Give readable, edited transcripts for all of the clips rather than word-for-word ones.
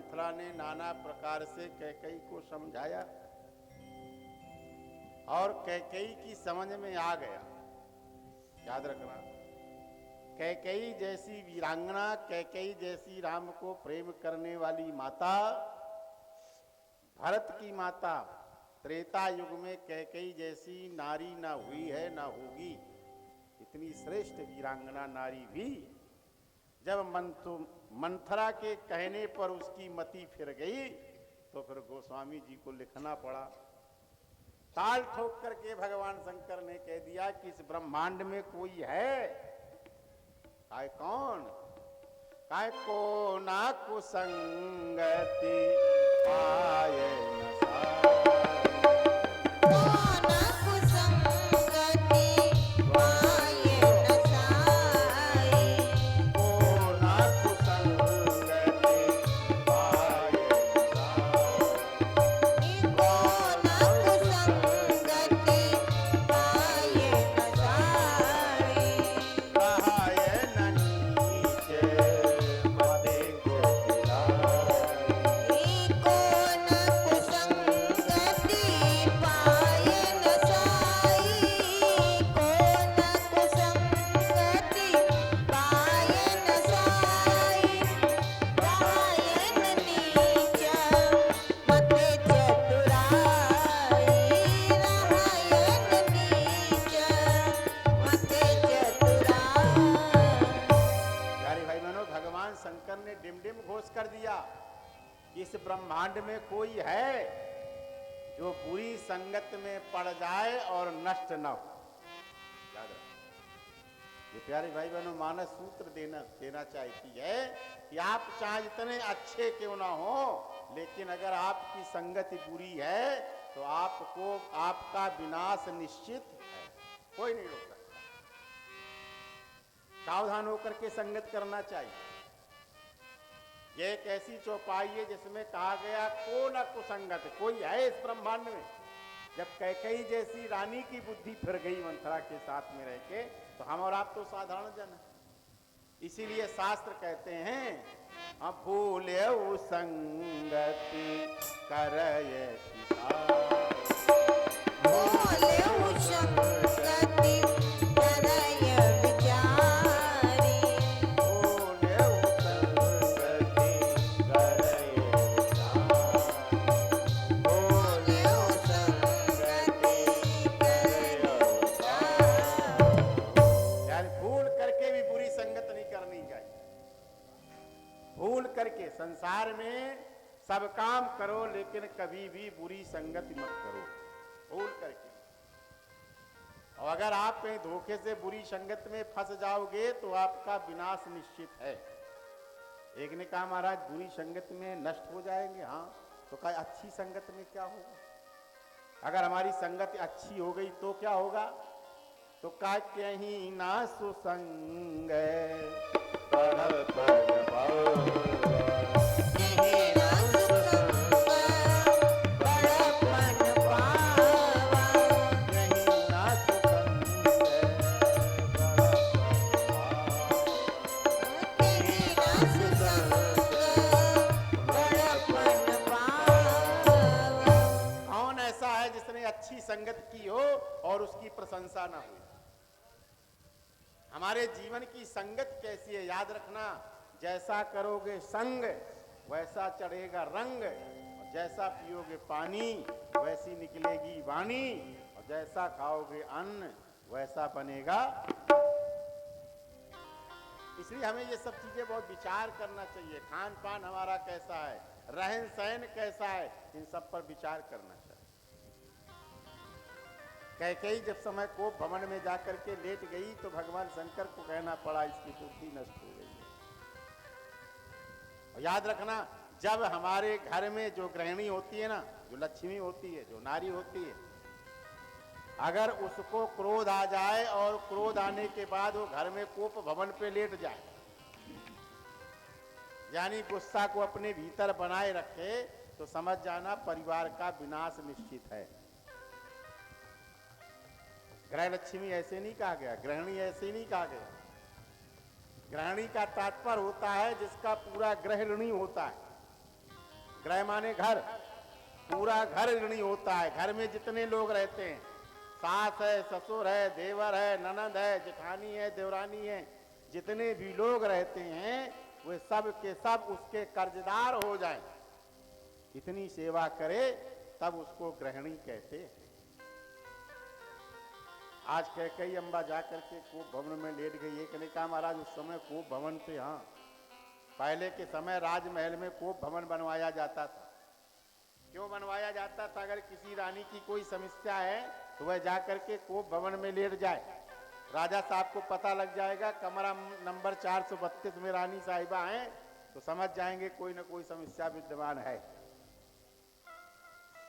मंथरा ने नाना प्रकार से कैकेयी को समझाया और कैकेयी की समझ में आ गया। याद रखना, कैकेयी जैसी वीरांगना, कैकेयी जैसी राम को प्रेम करने वाली माता, भरत की माता, त्रेता युग में कैकेयी जैसी नारी ना हुई है ना होगी। इतनी श्रेष्ठ वीरांगना नारी भी जब मंथरा के कहने पर उसकी मति फिर गई तो फिर गोस्वामी जी को लिखना पड़ा। ताल ठोक करके भगवान शंकर ने कह दिया कि इस ब्रह्मांड में कोई है। काय कौन? काय को ना कुसंगति पाए न इस ब्रह्मांड में कोई है जो बुरी संगत में पड़ जाए और नष्ट न हो। याद रखो, ये प्यारे भाई बहनों मानस सूत्र देना चाहती है कि आप चाहे इतने अच्छे क्यों ना हो, लेकिन अगर आपकी संगति बुरी है तो आपको आपका विनाश निश्चित है, कोई नहीं रोक सकता। सावधान होकर के संगत करना चाहिए। ये एक ऐसी चौपाई है जिसमें कहा गया को न कुसंगत, कोई है इस ब्रह्मांड में। जब कैकेयी जैसी रानी की बुद्धि फिर गई मंथरा के साथ में रह के, तो हम और आप तो साधारण जन हैं। इसीलिए शास्त्र कहते हैं भूले संगति करय संसार में सब काम करो लेकिन कभी भी बुरी संगति मत करो, भूल करके। और अगर आप कहीं धोखे से बुरी संगत में फंस जाओगे तो आपका विनाश निश्चित है। एक ने कहा महाराज बुरी संगत में नष्ट हो जाएंगे। हाँ, तो कहा अच्छी संगत में क्या होगा? अगर हमारी संगत अच्छी हो गई तो क्या होगा? तो कहा कहीं ना सुसंग संगत की हो और उसकी प्रशंसा ना हो। हमारे जीवन की संगत कैसी है याद रखना, जैसा करोगे संग वैसा चढ़ेगा रंग, और जैसा पियोगे पानी वैसी निकलेगी वाणी, और जैसा खाओगे अन्न वैसा बनेगा। इसलिए हमें ये सब चीजें बहुत विचार करना चाहिए। खान पान हमारा कैसा है, रहन सहन कैसा है, इन सब पर विचार करना चाहिए। कैकेयी जब समय को भवन में जाकर के लेट गई तो भगवान शंकर को कहना पड़ा इसकी बुद्धि नष्ट हो गई है। और याद रखना, जब हमारे घर में जो गृहिणी होती है ना, जो लक्ष्मी होती है, जो नारी होती है, अगर उसको क्रोध आ जाए और क्रोध आने के बाद वो घर में कोप भवन पे लेट जाए, यानी गुस्सा को अपने भीतर बनाए रखे, तो समझ जाना परिवार का विनाश निश्चित है। गृह लक्ष्मी ऐसे नहीं कहा गया, गृहिणी ऐसे नहीं कहा गया। गृहिणी का तात्पर्य होता है जिसका पूरा गृह ऋणी होता है। ग्रह माने घर, पूरा घर ऋणी होता है। घर में जितने लोग रहते हैं, सास है, ससुर है, देवर है, ननद है, जेठानी है, देवरानी है, जितने भी लोग रहते हैं वे सब के सब उसके कर्जदार हो जाएं। इतनी सेवा करे तब उसको गृहिणी कहते हैं। आज कैकेयी अम्बा जाकर के कोप भवन में लेट गई। एक ने कहा महाराज उस समय कोप भवन थे। हाँ, पहले के समय राजमहल में कोप भवन बनवाया जाता था। क्यों बनवाया जाता था? अगर किसी रानी की कोई समस्या है तो वह जाकर के कोप भवन में लेट जाए, राजा साहब को पता लग जाएगा कमरा नंबर 432 में रानी साहिबा हैं, तो समझ जाएंगे कोई न कोई समस्या विद्यमान है।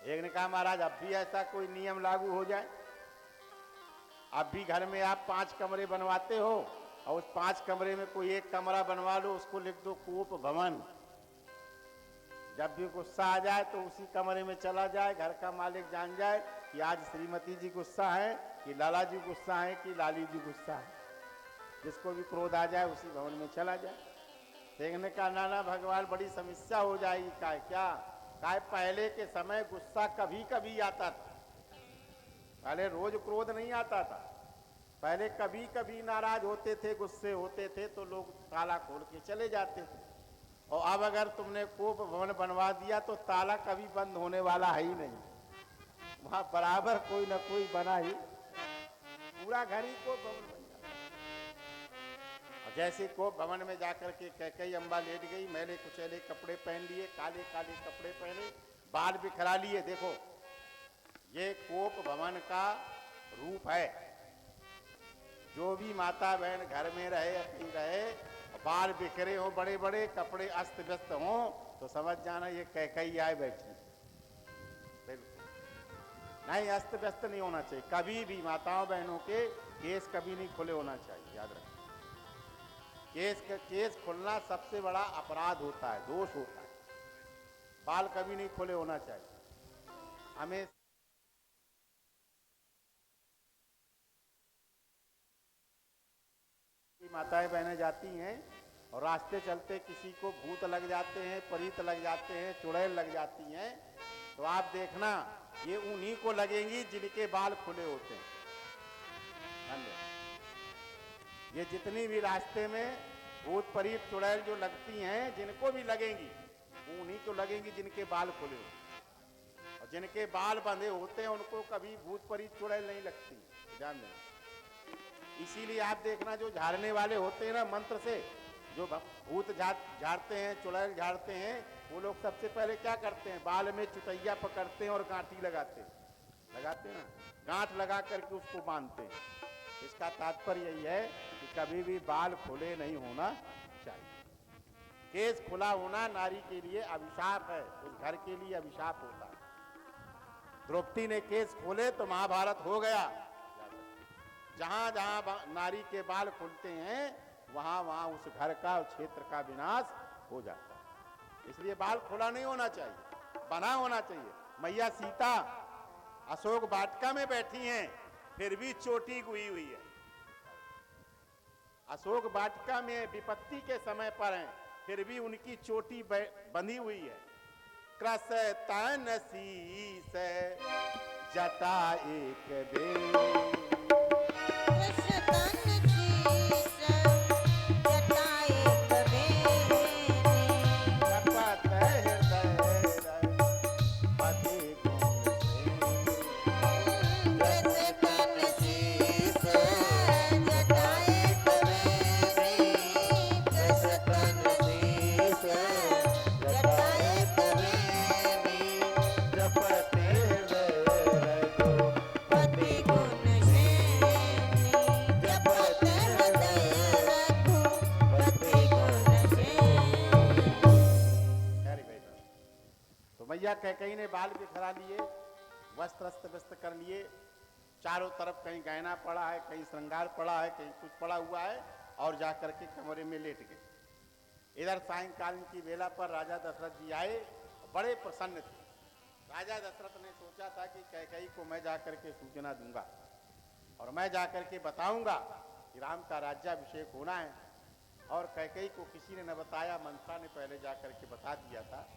एक ने कहा महाराज अब भी ऐसा कोई नियम लागू हो जाए। अब भी घर में आप 5 कमरे बनवाते हो और उस 5 कमरे में कोई एक कमरा बनवा लो, उसको लिख दो कोप भवन। जब भी गुस्सा आ जाए तो उसी कमरे में चला जाए, घर का मालिक जान जाए कि आज श्रीमती जी गुस्सा है, कि लाला जी गुस्सा है, कि लाली जी गुस्सा है। जिसको भी क्रोध आ जाए उसी भवन में चला जाए। देखने का नाना भगवान बड़ी समस्या हो जाएगी। क्या पहले के समय गुस्सा कभी कभी आता था, पहले रोज क्रोध नहीं आता था। पहले कभी कभी नाराज होते थे, गुस्से होते थे तो लोग ताला खोल के चले जाते थे। और अब अगर तुमने कोप भवन बनवा दिया तो ताला कभी बंद होने वाला है ही नहीं, वहां बराबर कोई ना कोई बना ही, पूरा घर ही कोप भवन बन जाता। और जैसे कोप भवन में जाकर के कैकेयी अम्बा लेट गई, मैले कुचैले कपड़े पहन लिए, काले काले कपड़े पहने, बाल बिखरा लिए। देखो ये कोप भवन का रूप है। जो भी माता बहन घर में रहे, अपनी रहे, बाल बिखरे हो, बड़े बड़े कपड़े अस्त व्यस्त हो, तो समझ जाना ये कैकेयी आए बैठी। बिल्कुल नहीं, अस्त व्यस्त नहीं होना चाहिए। कभी भी माताओं बहनों के केस कभी नहीं खुले होना चाहिए, याद रखें। केस खुलना सबसे बड़ा अपराध होता है, दोष होता है। बाल कभी नहीं खुले होना चाहिए। हमें माताएं बहनें जाती हैं और रास्ते चलते किसी को भूत लग जाते हैं, परीत लग जाते हैं, चुड़ैल लग जाती हैं, तो आप देखना ये उन्हीं को लगेंगी जिनके बाल खुले होते हैं। ये जितनी भी रास्ते में भूत परीत चुड़ैल जो लगती हैं, जिनको भी लगेंगी वो उन्हीं को लगेंगी जिनके बाल खुले होते हैं। और जिनके बाल बंधे होते हैं उनको कभी भूत परीत चुड़ैल नहीं लगती, ध्यान देना। इसीलिए आप देखना जो झाड़ने वाले होते हैं ना, मंत्र से जो भूत झाड़ते हैं, चुड़ैल झाड़ते हैं, वो लोग सबसे पहले क्या करते हैं? बाल में चुटैया पकड़ते हैं और गांठी लगाते हैं ना, गांठ लगा करके उसको बांधते हैं। इसका तात्पर्य यही है कि कभी भी बाल खुले नहीं होना चाहिए। केस खुला होना नारी के लिए अभिशाप है, उस घर के लिए अभिशाप होता है। द्रौपदी ने केस खोले तो महाभारत हो गया। जहां जहां नारी के बाल खुलते हैं वहां वहां उस घर का, उस क्षेत्र का विनाश हो जाता है। इसलिए बाल खुला नहीं होना चाहिए, बना होना चाहिए। मैया सीता अशोक वाटिका में बैठी हैं, फिर भी चोटी गुई हुई है। अशोक वाटिका में विपत्ति के समय पर हैं, फिर भी उनकी चोटी बंधी हुई है। कृसतन शीस जटा एक बेर, कैकेयी ने बाल बिखरा लिए, वस्त्र अस्त व्यस्त कर लिए, चारों तरफ कहीं गहना पड़ा है, कहीं श्रृंगार पड़ा है, कहीं कुछ पड़ा हुआ है, और जाकर के कमरे में लेट गए। इधर सायंकाल की बेला पर राजा दशरथ जी आए, बड़े प्रसन्न थे। राजा दशरथ ने सोचा था कि कैकेयी को मैं जाकर के सूचना दूंगा और मैं जाकर के बताऊंगा कि राम का राज्याभिषेक होना है। और कैकेयी को किसी ने न बताया, मंत्रा ने पहले जाकर के बता दिया था।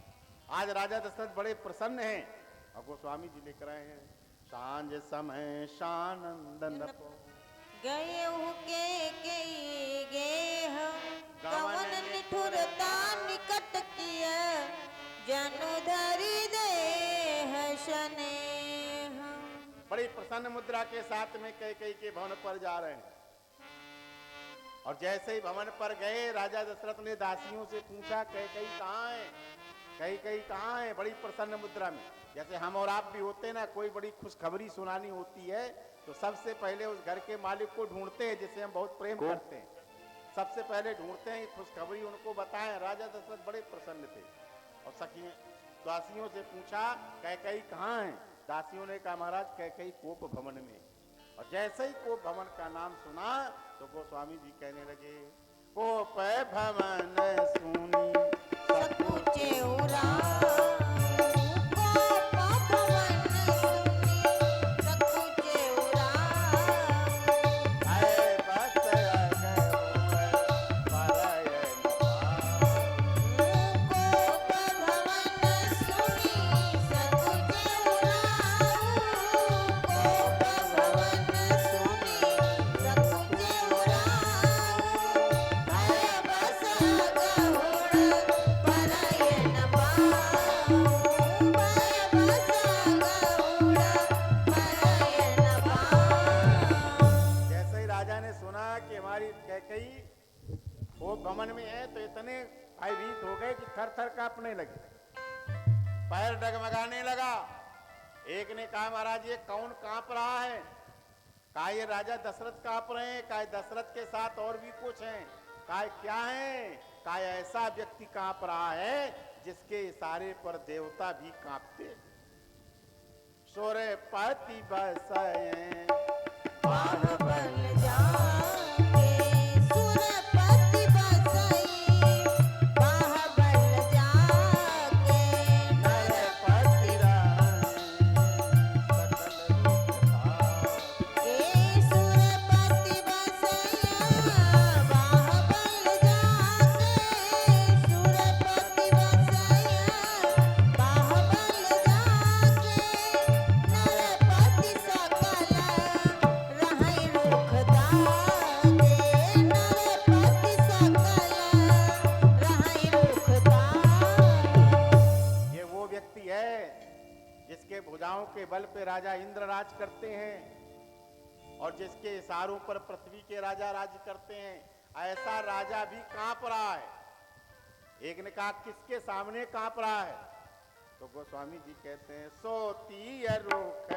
आज राजा दशरथ बड़े प्रसन्न हैं और गोस्वामी जी लिख रहे हैं सांझ समय शानंदन गए के गेह गवन निठुरता निकट किया जनु धरि देह स्नेह। बड़ी प्रसन्न मुद्रा के साथ में कैकेयी के भवन पर जा रहे हैं और जैसे ही भवन पर गए राजा दशरथ ने दासियों से पूछा कैकेयी कहाँ है, कैकेयी कहाँ है। बड़ी प्रसन्न मुद्रा में, जैसे हम और आप भी होते ना, कोई बड़ी खुशखबरी सुनानी होती है तो सबसे पहले उस घर के मालिक को ढूंढते हैं जिसे हम बहुत प्रेम करते हैं, सबसे पहले ढूंढते हैं खुशखबरी उनको बताएं। राजा दशरथ बड़े प्रसन्न थे और सखियों दासियों से पूछा कैकेयी कहाँ है। दासियों ने कहा महाराज कैकेयी कोप भवन में। और जैसे ही कोप भवन का नाम सुना तो गोस्वामी जी कहने लगे कोप भवन सुनी सकुचे उरा भवन में है तो इतने भयभीत हो गए कि थर थर कांपने लगे, पैर डगमगाने लगा। एक ने कहा महाराज ये कौन कांप रहा है। कहा ये राजा दशरथ कांप रहे हैं। कहा दशरथ के साथ और भी कुछ हैं। कहा क्या है। कहा ऐसा व्यक्ति कांप रहा है जिसके इशारे पर देवता भी कांपते। सूर्यपति बसये बाहुबल जा भुजाओं के बल पे राजा इंद्र राज करते हैं और जिसके इशारों पर पृथ्वी के राजा राज करते हैं, ऐसा राजा भी कांप रहा है। एक ने कहा किसके सामने कांप रहा है। तो गोस्वामी जी कहते हैं सोती रुख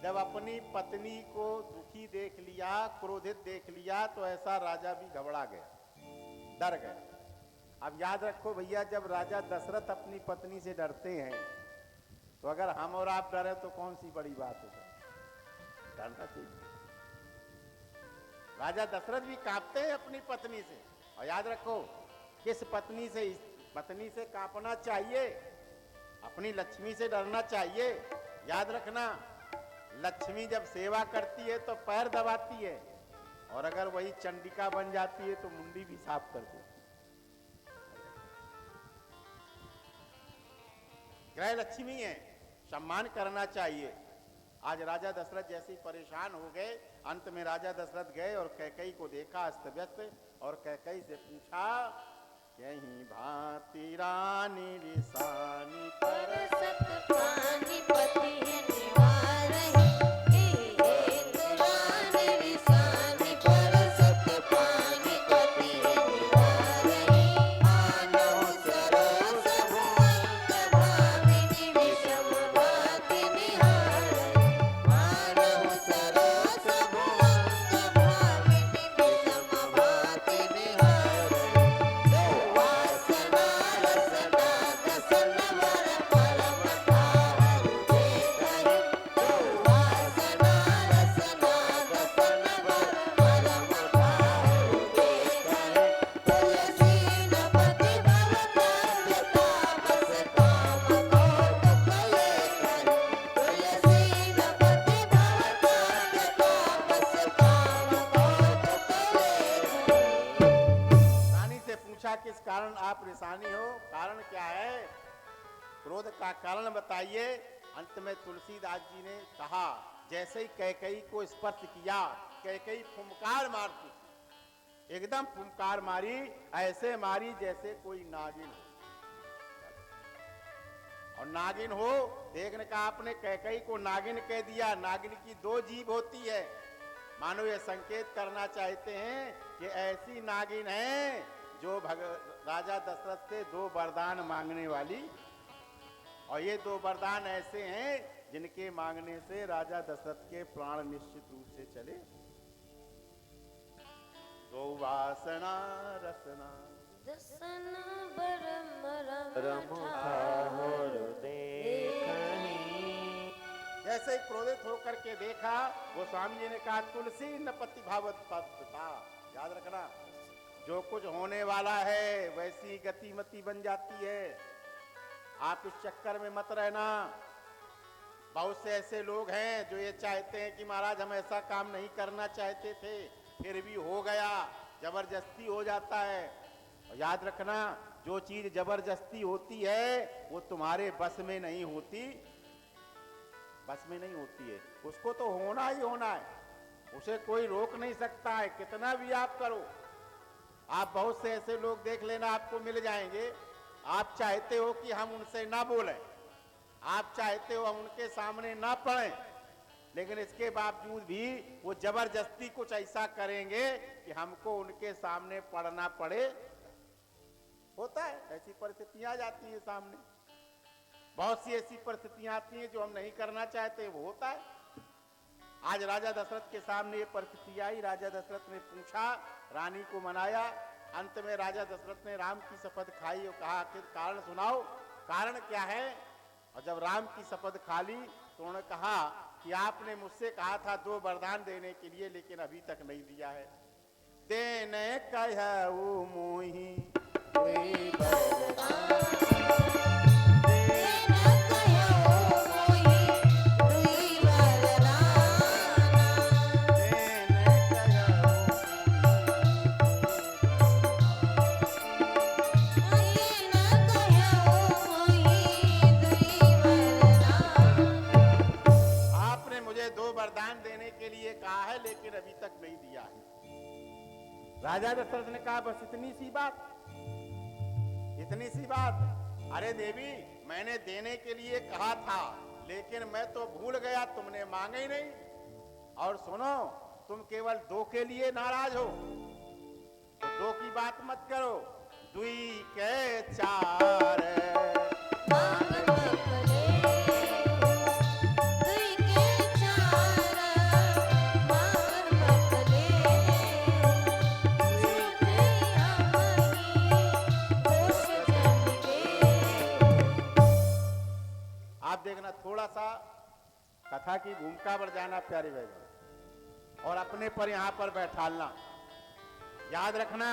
जब अपनी पत्नी को दुखी देख लिया, क्रोधित देख लिया तो ऐसा राजा भी घबरा गया, डर गया। अब याद रखो भैया, जब राजा दशरथ अपनी पत्नी से डरते हैं तो अगर हम और आप डरे तो कौन सी बड़ी बात है, डरना चाहिए। राजा दशरथ भी कांपते हैं अपनी पत्नी से। और याद रखो किस पत्नी से कांपना चाहिए, अपनी लक्ष्मी से डरना चाहिए। याद रखना लक्ष्मी जब सेवा करती है तो पैर दबाती है और अगर वही चंडिका बन जाती है तो मुंडी भी साफ कर देती है। ग्रह लक्ष्मी है, सम्मान करना चाहिए। आज राजा दशरथ जैसे ही परेशान हो गए, अंत में राजा दशरथ गए और कैकेयी को देखा अस्त व्यस्त और कैकेयी से पूछा यही भांति रानी रिसानी पर सतपानी पति निवारहि कारण आप परेशानी हो, कारण क्या है? क्रोध का कारण बताइए। अंत में तुलसीदास जी ने कहा, जैसे ही कैकेयी को स्पर्श किया, कैकेयी फुंकार मारती, एकदम फुंकार मारी, ऐसे मारी जैसे कोई नागिन हो। और नागिन हो, देखने का आपने कैकेयी को नागिन कह दिया। नागिन की दो जीभ होती है। मानो ये संकेत करना चाहते हैं कि ऐसी नागिन है जो राजा दशरथ से दो वरदान मांगने वाली, और ये दो वरदान ऐसे हैं जिनके मांगने से राजा दशरथ के प्राण निश्चित रूप से चले। दो वासना रसना दसन बरम रम ठाकुर देखहि। जैसे ही क्रोधित होकर के देखा, गोस्वामी जी ने कहा, तुलसी न पति भावत था। याद रखना, जो कुछ होने वाला है वैसी गतिमति बन जाती है। आप इस चक्कर में मत रहना। बहुत से ऐसे लोग हैं जो ये चाहते हैं कि महाराज हम ऐसा काम नहीं करना चाहते थे, फिर भी हो गया, जबरदस्ती हो जाता है। और याद रखना, जो चीज जबरदस्ती होती है वो तुम्हारे बस में नहीं होती, बस में नहीं होती है। उसको तो होना ही होना है, उसे कोई रोक नहीं सकता है, कितना भी आप करो। आप बहुत से ऐसे लोग देख लेना, आपको मिल जाएंगे। आप चाहते हो कि हम उनसे ना बोलें, आप चाहते हो हम उनके सामने ना पढ़ें, लेकिन इसके बावजूद भी वो जबरदस्ती कुछ ऐसा करेंगे कि हमको उनके सामने पढ़ना पड़े। होता है, ऐसी परिस्थितियां आ जाती हैं सामने। बहुत सी ऐसी परिस्थितियां आती हैं जो हम नहीं करना चाहते, वो होता है। आज राजा दशरथ के सामने ये परिस्थिति आई। राजा दशरथ ने पूछा, रानी को मनाया। अंत में राजा दशरथ ने राम की शपथ खाई और कहा, आखिर कारण सुनाओ, कारण क्या है? और जब राम की शपथ खा ली तो उन्होंने कहा कि आपने मुझसे कहा था दो वरदान देने के लिए, लेकिन अभी तक नहीं दिया है। देने कहऊ मोहि कोई वरदान, वरदान देने के लिए कहा है, लेकिन अभी तक नहीं दिया है। राजा दशरथ ने कहा, बस इतनी सी बात, इतनी सी बात। अरे देवी, मैंने देने के लिए कहा था, लेकिन मैं तो भूल गया, तुमने मांगे ही नहीं। और सुनो, तुम केवल दो के लिए नाराज हो, तो दो की बात मत करो, दुई के चार देखना। थोड़ा सा कथा की भूमिका पर जाना प्यारे भाई, और अपने पर यहां पर बैठालना। याद रखना,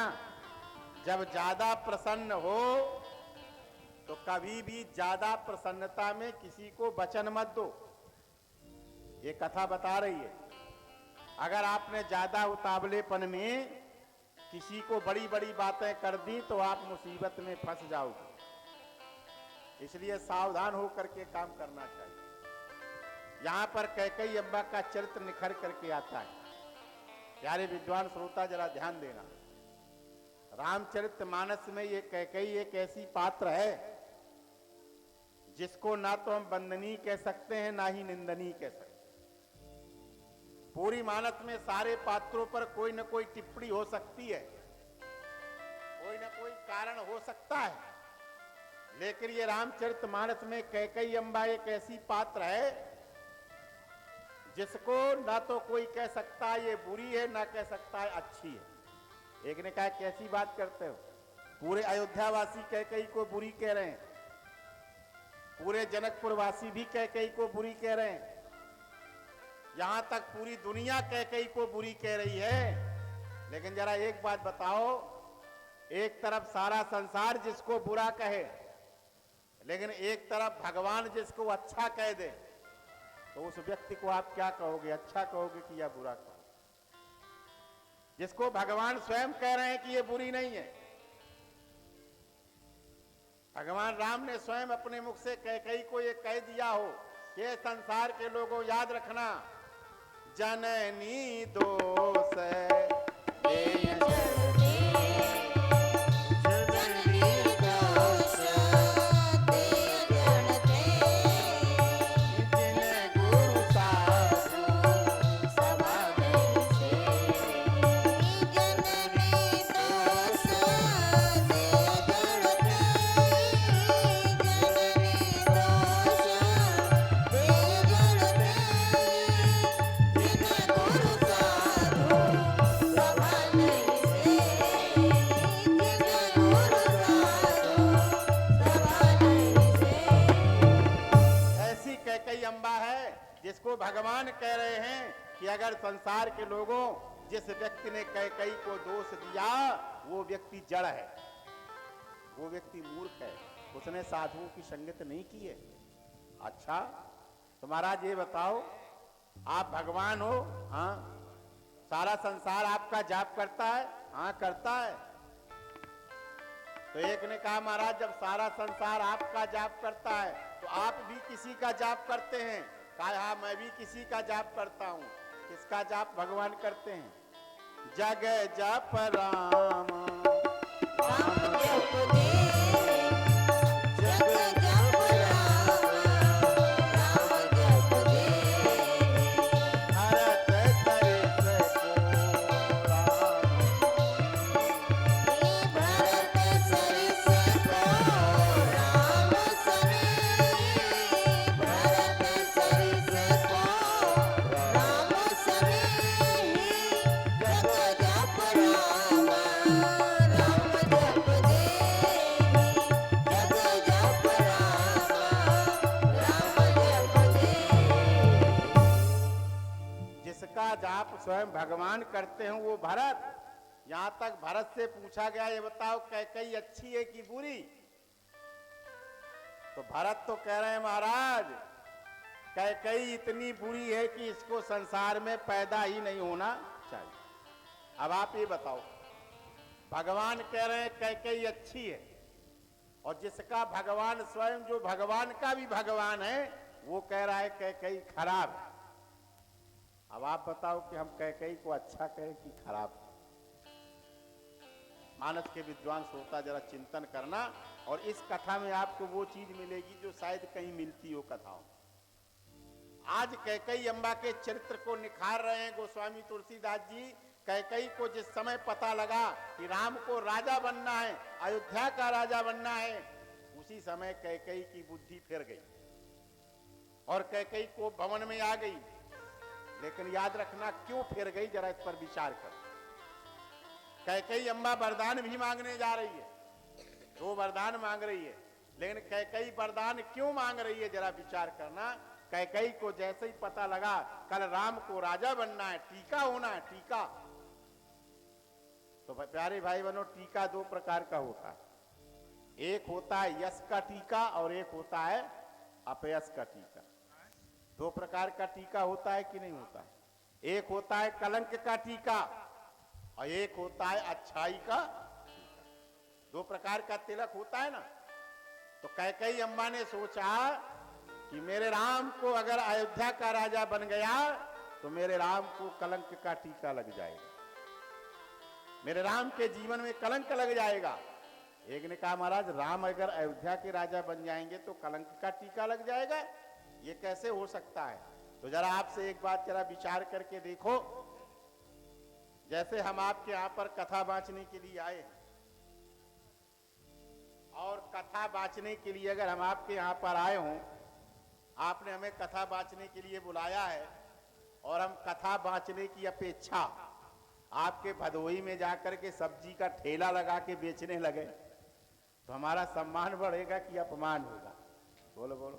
जब ज्यादा प्रसन्न हो तो कभी भी ज्यादा प्रसन्नता में किसी को वचन मत दो। ये कथा बता रही है, अगर आपने ज्यादा उतावलेपन में किसी को बड़ी बड़ी बातें कर दी तो आप मुसीबत में फंस जाओगे। इसलिए सावधान होकर के काम करना चाहिए। यहां पर कैकेयी अम्बा का चरित्र निखर करके आता है। प्यारे विद्वान श्रोता, जरा ध्यान देना। रामचरितमानस में ये कैकेयी एक ऐसी पात्र है जिसको ना तो हम वंदनीय कह सकते हैं, ना ही निंदनीय कह सकते हैं। पूरी मानस में सारे पात्रों पर कोई न कोई टिप्पणी हो सकती है, कोई न कोई कारण हो सकता है, लेकिन ये रामचरितमानस में कैकेयी अम्बा एक ऐसी पात्र है जिसको ना तो कोई कह सकता है ये बुरी है, ना कह सकता है अच्छी है। एक ने कहा, कैसी बात करते हो? पूरे अयोध्यावासी कैकेयी को बुरी कह रहे हैं, पूरे जनकपुरवासी भी कैकेयी को बुरी कह रहे हैं, यहां तक पूरी दुनिया कैकेयी को बुरी कह रही है। लेकिन जरा एक बात बताओ, एक तरफ सारा संसार जिसको बुरा कहे, लेकिन एक तरफ भगवान जिसको अच्छा कह दे, तो उस व्यक्ति को आप क्या कहोगे? अच्छा कहोगे कि या बुरा कहोगे? जिसको भगवान स्वयं कह रहे हैं कि ये बुरी नहीं है, भगवान राम ने स्वयं अपने मुख से कैकेयी को ये कह दिया हो कि ये संसार के लोगों याद रखना, जननी दोष देय कैकेयी अम्बा है जिसको भगवान कह रहे हैं कि अगर संसार के लोगों जिस व्यक्ति ने कैकेयी को दोष दिया वो व्यक्ति जड़ है, वो व्यक्ति मूर्ख है, उसने साधुओं की संगत नहीं की है। अच्छा तो महाराज ये बताओ, आप भगवान हो, हाँ, सारा संसार आपका जाप करता है, हाँ करता है। तो एक ने कहा महाराज जब सारा संसार आपका जाप करता है तो आप भी किसी का जाप करते हैं? कहा हाँ मैं भी किसी का जाप करता हूं। किसका जाप भगवान करते हैं? जग जप राम राम जप दे, जग जप राम राम जप दे, भरत सरिस को राम, भरत सरिस को राम सने, भरत सरिस को राम सने, जग जप राम राम जप दे, जग जप राम राम जप दे। जिसका जाप स्वयं भगवान करते हैं वो भरत। यहां तक भरत से पूछा गया ये बताओ कैकेयी अच्छी है कि बुरी? तो भरत तो कह रहे हैं महाराज कैकेयी इतनी बुरी है कि इसको संसार में पैदा ही नहीं होना चाहिए। अब आप ये बताओ, भगवान कह रहे हैं कैकेयी अच्छी है और जिसका भगवान स्वयं जो भगवान का भी भगवान है वो कह रहा है कैकेयी खराब है। अब आप बताओ कि हम कैकेयी को अच्छा कहें कि खराब? मानस के विद्वान श्रोता जरा चिंतन करना और इस कथा में आपको वो चीज मिलेगी जो शायद कहीं मिलती हो कथाओं। आज कैकेयी अम्बा के चरित्र को निखार रहे हैं गोस्वामी तुलसीदास जी। कैकेयी को जिस समय पता लगा कि राम को राजा बनना है, अयोध्या का राजा बनना है, उसी समय कैकेयी की बुद्धि फिर गई और कैकेयी को भवन में आ गई। लेकिन याद रखना क्यों फिर गई, जरा इस पर विचार कर। कैकेयी अम्बा वरदान भी मांगने जा रही है, तो वरदान मांग रही है, लेकिन कैकेयी वरदान क्यों मांग रही है जरा विचार करना। कैकेयी को जैसे ही पता लगा कल राम को राजा बनना है, टीका होना है, टीका। तो प्यारे भाई बहनों, टीका दो प्रकार का होता है, एक होता है यश का टीका और एक होता है अपयश का टीका। दो प्रकार का टीका होता है कि नहीं होता है? एक होता है कलंक का टीका और एक होता है अच्छाई का टीका। दो प्रकार का तिलक होता है ना। तो कैकेयी अम्बा ने सोचा कि मेरे राम को अगर अयोध्या का राजा बन गया तो मेरे राम को कलंक का टीका लग जाएगा, मेरे राम के जीवन में कलंक लग जाएगा। एक ने कहा महाराज राम अगर अयोध्या के राजा बन जाएंगे तो कलंक का टीका लग जाएगा, ये कैसे हो सकता है? तो जरा आपसे एक बात जरा विचार करके देखो। जैसे हम आपके यहां पर कथा बांचने के लिए आए हैं और कथा बांचने के लिए अगर हम आपके यहां पर आए हों, आपने हमें कथा बांचने के लिए बुलाया है और हम कथा बांचने की अपेक्षा आपके भदोही में जाकर के सब्जी का ठेला लगा के बेचने लगे तो हमारा सम्मान बढ़ेगा कि अपमान होगा? बोलो बोलो,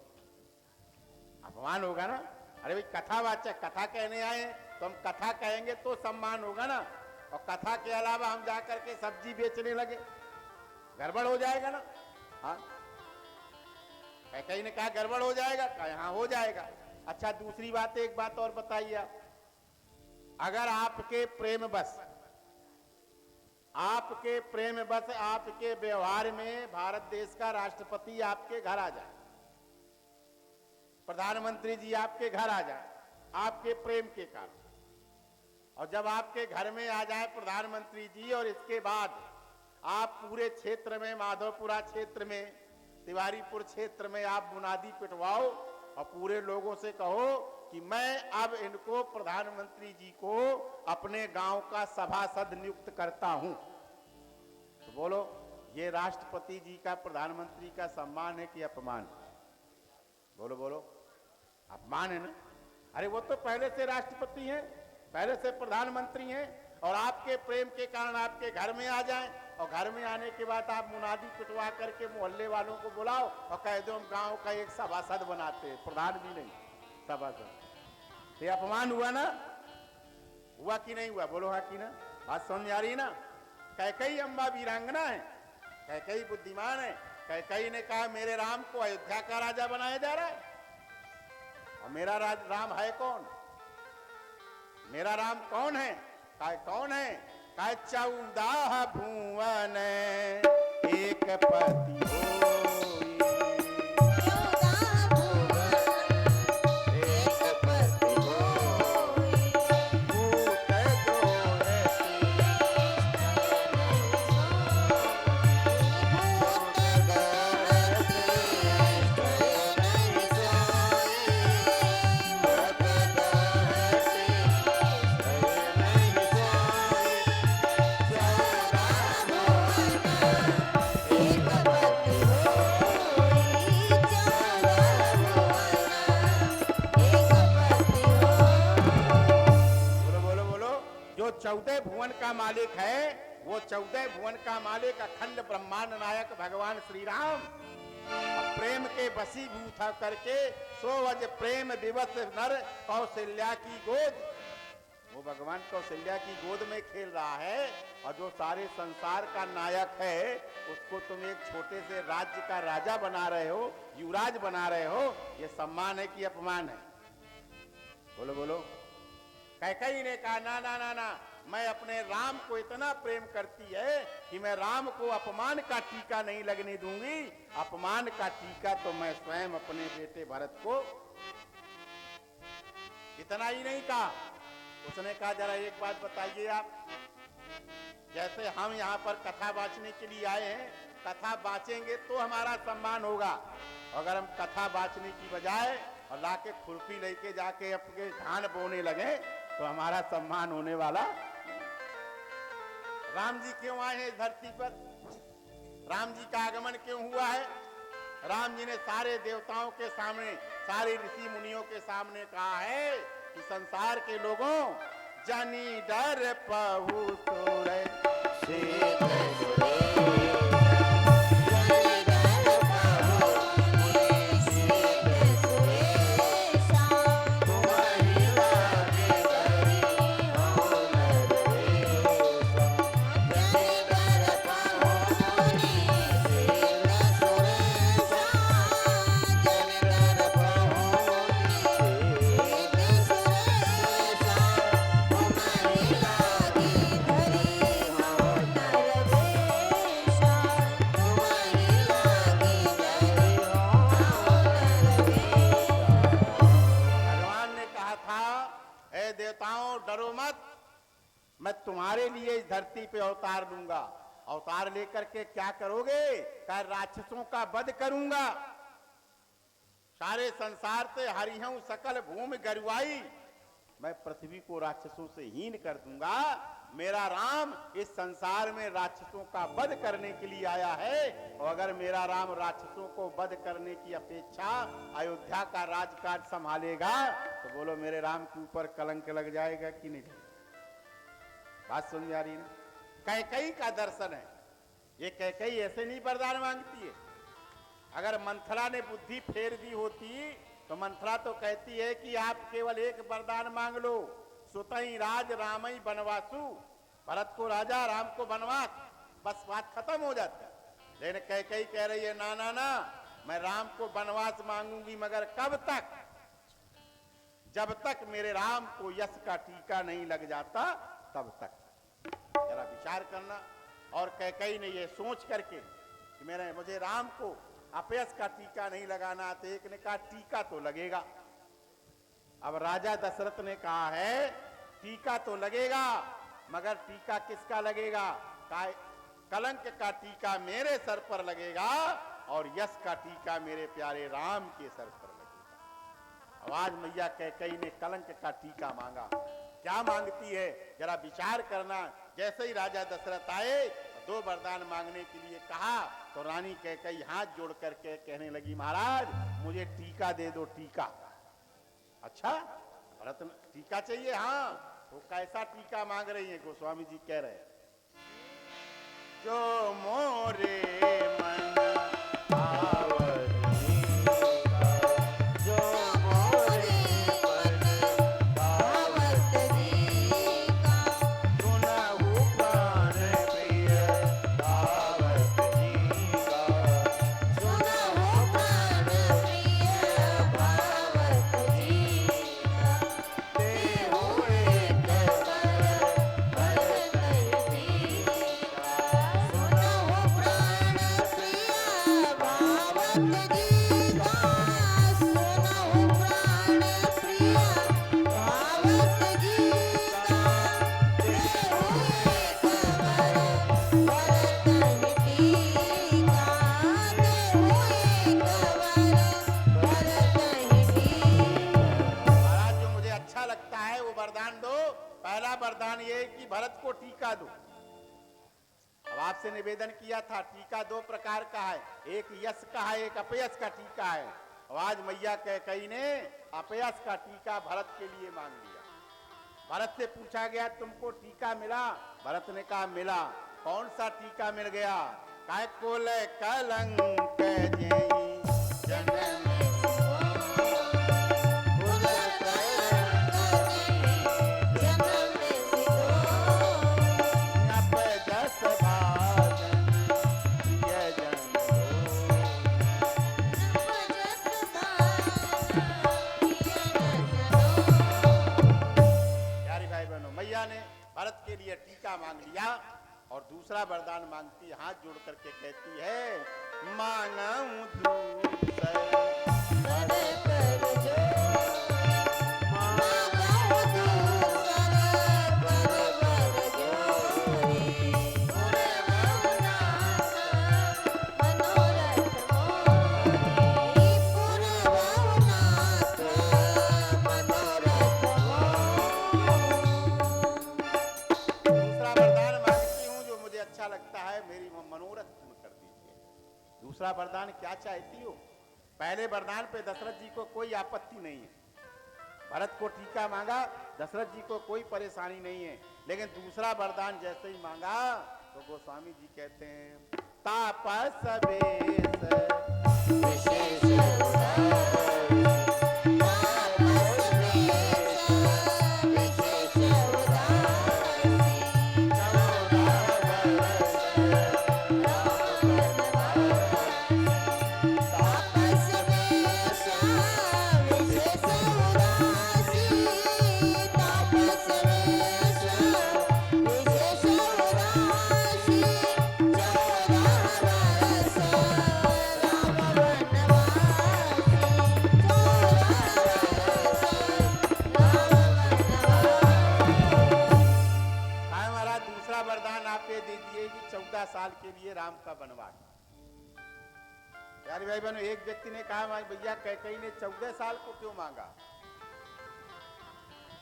अपमान होगा ना। अरे भाई कथावाचक, कथा कहने आए तो हम कथा कहेंगे तो सम्मान होगा ना, और कथा के अलावा हम जाकर के सब्जी बेचने लगे, गड़बड़ हो जाएगा ना। हाँ, कैकेयी ने कहा गड़बड़ हो जाएगा, कहा हाँ हो जाएगा। अच्छा दूसरी बात, एक बात और बताइए आप, अगर आपके प्रेम बस आपके प्रेम बस आपके व्यवहार में भारत देश का राष्ट्रपति आपके घर आ जाए, प्रधानमंत्री जी आपके घर आ जाए आपके प्रेम के कारण, और जब आपके घर में आ जाए प्रधानमंत्री जी और इसके बाद आप पूरे क्षेत्र में, माधवपुरा क्षेत्र में, तिवारीपुर क्षेत्र में आप मुनादी पिटवाओ और पूरे लोगों से कहो कि मैं अब इनको, प्रधानमंत्री जी को अपने गांव का सभासद नियुक्त करता हूं, तो बोलो ये राष्ट्रपति जी का, प्रधानमंत्री का सम्मान है कि अपमान? बोलो बोलो, अपमान है ना। अरे वो तो पहले से राष्ट्रपति हैं, पहले से प्रधानमंत्री हैं, और आपके प्रेम के कारण आपके घर में आ जाएं, और घर में आने के बाद आप मुनादी पिटवा करके मोहल्ले वालों को बुलाओ और कह दो हम गांव का एक सभासद बनाते हैं, प्रधान भी नहीं, सभासद। ये अपमान हुआ ना, हुआ कि नहीं हुआ? बोलो हाँ कि ना। बात समझ आ रही ना। कैकेयी अम्बा वीरांगना है, कैकेयी बुद्धिमान है। कैकेयी ने कहा मेरे राम को अयोध्या का राजा बनाया जा रहा है, और मेरा राम है कौन? मेरा राम कौन है? कौन है? 14 भुवन एक पति होई। जो 14 भुवन का मालिक है, वो 14 भुवन का मालिक अखंड ब्रह्मांड नायक भगवान श्री राम प्रेम के वशीभूत करके सोवज प्रेम दिवस नर कौशल्या की गोद, वो भगवान कौशल्या की गोद में खेल रहा है, और जो सारे संसार का नायक है उसको तुम एक छोटे से राज्य का राजा बना रहे हो, युवराज बना रहे हो। ये सम्मान है कि अपमान है? बोलो बोलो। कैकेयी ने कहा ना ना ना ना, मैं अपने राम को इतना प्रेम करती है कि मैं राम को अपमान का टीका नहीं लगने दूंगी। अपमान का टीका तो मैं स्वयं अपने बेटे भरत को। इतना ही नहीं कहा, उसने कहा जरा एक बात बताइए आप, जैसे हम यहाँ पर कथा बांचने के लिए आए हैं, कथा बांचेंगे तो हमारा सम्मान होगा। अगर हम कथा बांचने की बजाय और लाके खुरपी लेके जाके अपने धान बोने लगे तो हमारा सम्मान होने वाला। राम जी क्यों आए हैं इस धरती पर? राम जी का आगमन क्यों हुआ है? राम जी ने सारे देवताओं के सामने, सारे ऋषि मुनियों के सामने कहा है कि संसार के लोगों, जनी डर पहु तोरे डरो मत, मैं तुम्हारे लिए इस धरती पे अवतार लूंगा। अवतार लेकर के क्या करोगे? क्या राक्षसों का वध करूंगा, सारे संसार से हरिहूं सकल भूमि गरुआई, मैं पृथ्वी को राक्षसों से हीन कर दूंगा। मेरा राम इस संसार में राक्षसों का वध करने के लिए आया है, और अगर मेरा राम राक्षसों को वध करने की अपेक्षा अयोध्या का राजकाज संभालेगा तो बोलो मेरे राम के ऊपर कलंक लग जाएगा कि नहीं? बात समझ आ रही है? कैकेयी का दर्शन है ये। कैकेयी ऐसे नहीं वरदान मांगती है। अगर मंथरा ने बुद्धि फेर दी होती तो मंथरा तो कहती है कि आप केवल एक वरदान मांग लो, सुतई राज रामई बनवासु, भरत को राजा राम को बनवास, बस बात खत्म हो जाता है। लेकिन कैकेयी कह रही है ना ना ना, मैं राम को बनवास मांगूंगी, मगर कब तक? जब तक मेरे राम को यश का टीका नहीं लग जाता तब तक। जरा विचार करना, और कैकई ने ये सोच करके कि मुझे राम को अपयस का टीका नहीं लगाना, तो एक ने कहा टीका तो लगेगा। अब राजा दशरथ ने कहा है टीका तो लगेगा, मगर टीका किसका लगेगा? कलंक का टीका मेरे सर पर लगेगा और यश का टीका मेरे प्यारे राम के सर पर लगेगा। अब आज मैया कैकई ने कलंक का टीका मांगा। क्या मांगती है जरा विचार करना। जैसे ही राजा दशरथ आए, 2 वरदान मांगने के लिए कहा, तो रानी कैकई हाथ जोड़ करके कहने लगी, महाराज मुझे टीका दे दो, टीका। अच्छा भरत टीका चाहिए? हाँ, तो कैसा टीका मांग रही है? गोस्वामी जी कह रहे हैं, जो मोरे मन भरत को टीका दो। अब आपसे निवेदन किया था टीका 2 प्रकार का है, एक यश का है, एक अपयश का टीका है। और आज मैया कैकई ने अपयश का टीका भरत के लिए मांग लिया। भरत से पूछा गया तुमको टीका मिला? भरत ने कहा मिला। कौन सा टीका मिल गया? काय कोल कलंक जेई जन्म भरत के लिए टीका मांग लिया। और दूसरा वरदान मांगती, हाथ जोड़ करके कहती है, मांगू दूसर दूसरा वरदान क्या चाहती हो? पहले वरदान पे दशरथ जी को कोई आपत्ति नहीं है। भरत को टीका मांगा, दशरथ जी को कोई परेशानी नहीं है। लेकिन दूसरा वरदान जैसे ही मांगा तो गोस्वामी जी कहते हैं, तापस वेश विशेष साल के लिए राम का वनवास। यार भाई बहनों, एक व्यक्ति ने कहा भैया कैकई ने 14 साल को क्यों मांगा?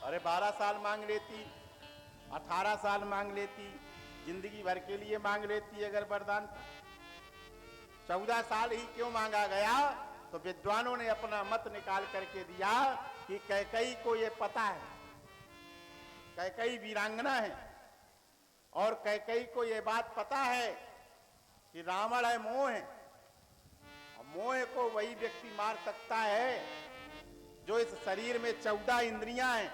अरे 12 साल मांग लेती, 18 साल मांग लेती, जिंदगी भर के लिए मांग लेती अगर वरदान। 14 साल ही क्यों मांगा गया? तो विद्वानों ने अपना मत निकाल करके दिया कि कैकई को ये पता है, कैकई वीरांगना है, और कैकई को ये बात पता है कि रावण है, मोह है, और मोह को वही व्यक्ति मार सकता है जो इस शरीर में 14 इंद्रियां हैं,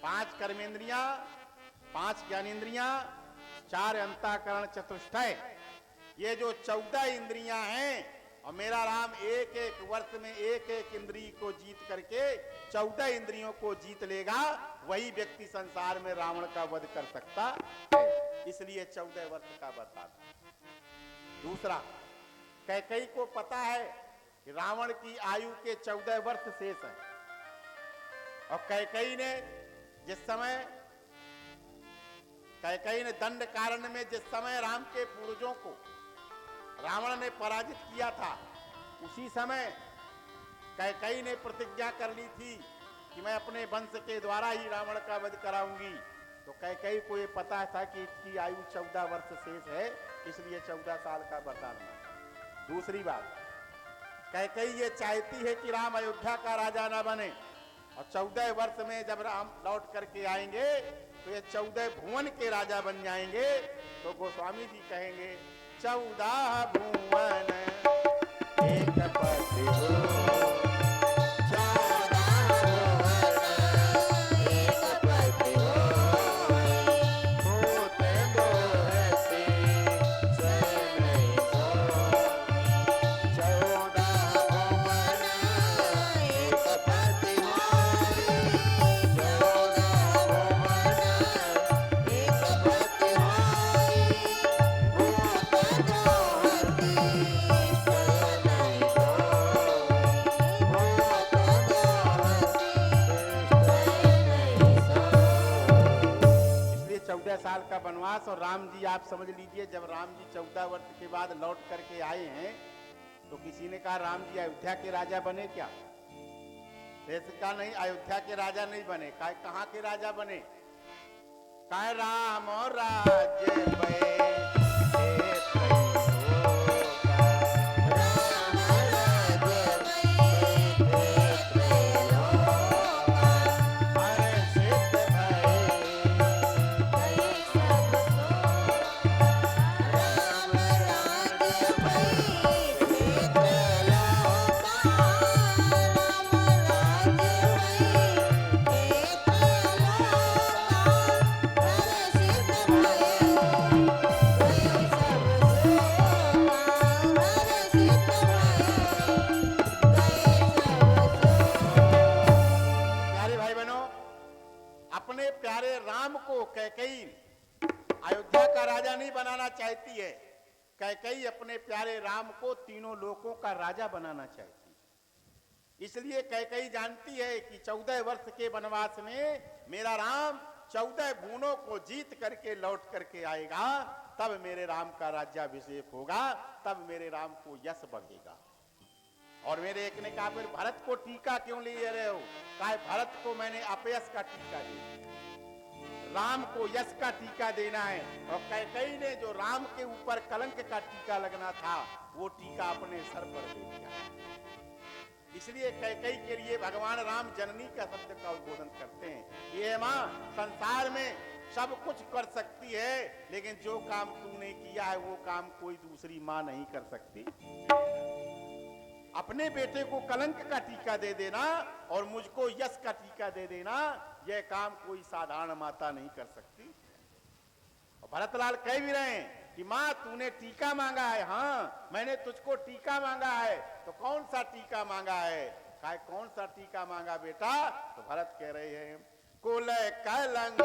5 कर्मेंद्रियां, 5 ज्ञानेंद्रियां, 4 अंतःकरण, चतुष्टय। ये जो 14 इंद्रियां हैं, और मेरा राम एक एक वर्ष में एक एक इंद्रिय को जीत करके 14 इंद्रियों को जीत लेगा, वही व्यक्ति संसार में रावण का वध कर सकता है। इसलिए 14 वर्ष का वरदान। दूसरा, कैकेयी को पता है कि रावण की आयु के 14 वर्ष शेष हैं, और कैकेयी ने जिस समय कैकेयी ने दंड कारण्य में जिस समय राम के पूर्वजों को रावण ने पराजित किया था, उसी समय कैकेयी ने प्रतिज्ञा कर ली थी कि मैं अपने वंश के द्वारा ही रावण का वध कराऊंगी। तो कैकेयी को ये पता था कि इसकी आयु 14 वर्ष शेष है, इसलिए 14 साल का वरदान मांगा। दूसरी बात, कैकेयी ये चाहती है कि राम अयोध्या का राजा न बने, और 14 वर्ष में जब राम लौट करके आएंगे तो ये 14 भुवन के राजा बन जाएंगे। तो गोस्वामी जी कहेंगे 14 भुवन एक पति हो, साल का वनवास। और राम जी, आप समझ लीजिए, जब राम जी 14 वर्ष के बाद लौट करके आए हैं तो किसी ने कहा राम जी अयोध्या के राजा बने क्या? ऐसे कहा नहीं, अयोध्या के राजा नहीं बने। कहाँ के राजा बने? कहा राम राज्य पे कैकेयी अयोध्या का राजा नहीं बनाना चाहती है। कैकेयी अपने प्यारे राम को तीनों लोकों का राजा बनाना चाहती है। इसलिए कैकेयी जानती है कि 14 वर्ष के वनवास में मेरा राम 14 भुवनों को जीत करके लौट करके आएगा, तब मेरे राम का राज्याभिषेक होगा, तब मेरे राम को यश बढ़ेगा। और मेरे एक ने कहा फिर भरत को टीका क्यों ले रहे हो? कहा भरत को मैंने अपयश का टीका दिया, राम को यश का टीका देना है। और कैकेयी ने जो राम के ऊपर कलंक का टीका लगना था वो टीका अपने सर पर दे दिया। इसलिए कैकेयी के लिए भगवान राम जननी का शब्द का उद्बोधन करते हैं। ये माँ संसार में सब कुछ कर सकती है, लेकिन जो काम तूने किया है वो काम कोई दूसरी माँ नहीं कर सकती। अपने बेटे को कलंक का टीका दे देना और मुझको यश का टीका दे देना, यह काम कोई साधारण माता नहीं कर सकती। और भरतलाल कह भी रहे हैं कि माँ तूने टीका मांगा है, हाँ मैंने तुझको टीका मांगा है, तो कौन सा टीका मांगा है? कहा कौन सा टीका मांगा बेटा? तो भरत कह रहे हैं कुल कलंक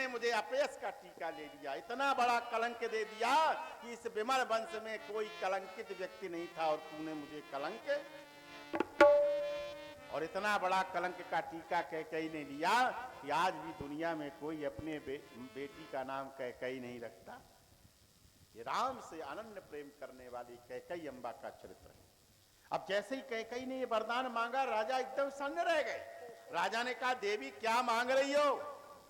मुझे अपयश का टीका ले लिया, इतना बड़ा कलंक दे दिया कि इस विमल वंश में कोई कलंकित व्यक्ति नहीं था और तूने मुझे कलंक, और इतना बड़ा कलंक का टीका कैकेयी ने लिया कि आज भी दुनिया में कोई अपने बेटी का नाम कैकेयी नहीं रखता। ये राम से अनन्य प्रेम करने वाली कैकेयी अम्बा का चरित्र है। अब जैसे ही कैकेयी ने ये वरदान मांगा, राजा एकदम सन्न रह गए। राजा ने कहा देवी क्या मांग रही हो,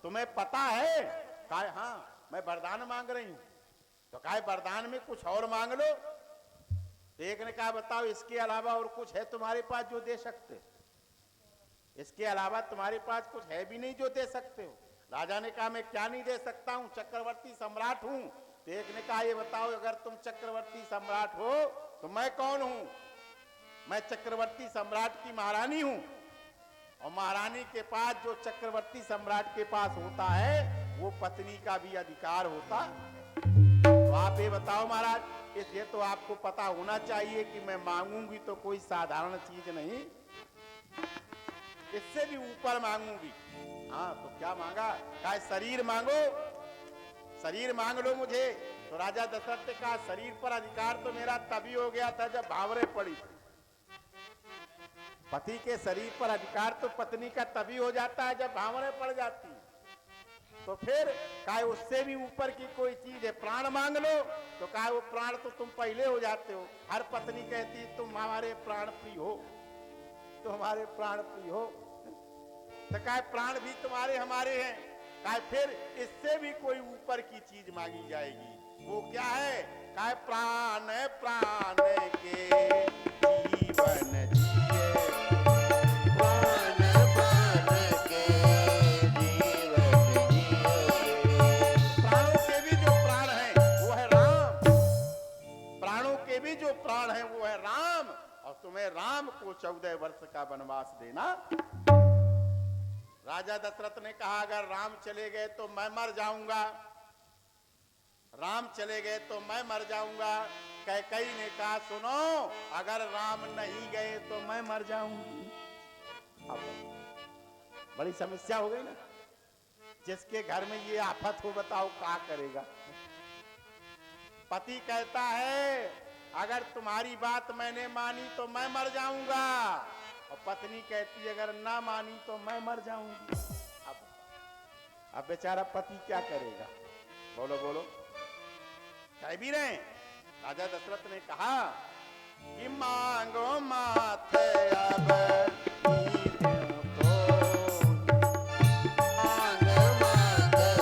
तुम्हें पता है? कहा हाँ मैं वरदान मांग रही हूं। तो कहा वरदान में कुछ और मांग लो। तो एक ने कहा बताओ इसके अलावा और कुछ है तुम्हारे पास जो दे सकते? इसके अलावा तुम्हारे पास कुछ है भी नहीं जो दे सकते हो। राजा ने कहा मैं क्या नहीं दे सकता हूं, चक्रवर्ती सम्राट हूं। तो एक ने कहा ये बताओ अगर तुम चक्रवर्ती सम्राट हो तो मैं कौन हूं? मैं चक्रवर्ती सम्राट की महारानी हूं। और महारानी के पास जो चक्रवर्ती सम्राट के पास होता है वो पत्नी का भी अधिकार होता। तो आप ये बताओ महाराज, ये तो आपको पता होना चाहिए कि मैं मांगूंगी तो कोई साधारण चीज नहीं, इससे भी ऊपर मांगूंगी। हाँ तो क्या मांगा? कहा शरीर मांगो, शरीर मांग लो मुझे। तो राजा दशरथ ने कहा शरीर पर अधिकार तो मेरा तभी हो गया था जब भावरे पड़ी। पति के शरीर पर अधिकार तो पत्नी का तभी हो जाता है जब भावरे पड़ जाती। तो फिर कहा उससे भी ऊपर की कोई चीज है, प्राण मांग लो। तो कहा वो प्राण तो तुम पहले हो जाते हो। हर पत्नी कहती है तुम हमारे प्राण प्रिय हो, तो हमारे प्राण प्रिय हो। तो कहा प्राण भी तुम्हारे हमारे हैं। कहा फिर इससे भी कोई ऊपर की चीज मांगी जाएगी। वो क्या है? कहा प्राण प्राण के जीवन जिए, प्राण प्राण के जीवन जिए। प्राणों के भी जो प्राण हैं वो है राम। प्राणों के भी जो प्राण हैं वो है राम। और तुम्हें राम को 14 वर्ष का वनवास देना। राजा दशरथ ने कहा अगर राम चले गए तो मैं मर जाऊंगा, राम चले गए तो मैं मर जाऊंगा। कैकेयी ने कहा सुनो, अगर राम नहीं गए तो मैं मर जाऊंगी। अब बड़ी समस्या हो गई ना। जिसके घर में ये आफत हो बताओ क्या करेगा। पति कहता है अगर तुम्हारी बात मैंने मानी तो मैं मर जाऊंगा, और पत्नी कहती है अगर ना मानी तो मैं मर जाऊंगी। अब बेचारा पति क्या करेगा? बोलो बोलो, कह भी रहे। राजा दशरथ ने कहा कि मांगो माथे अब ही दूं तो, मांग मांग अब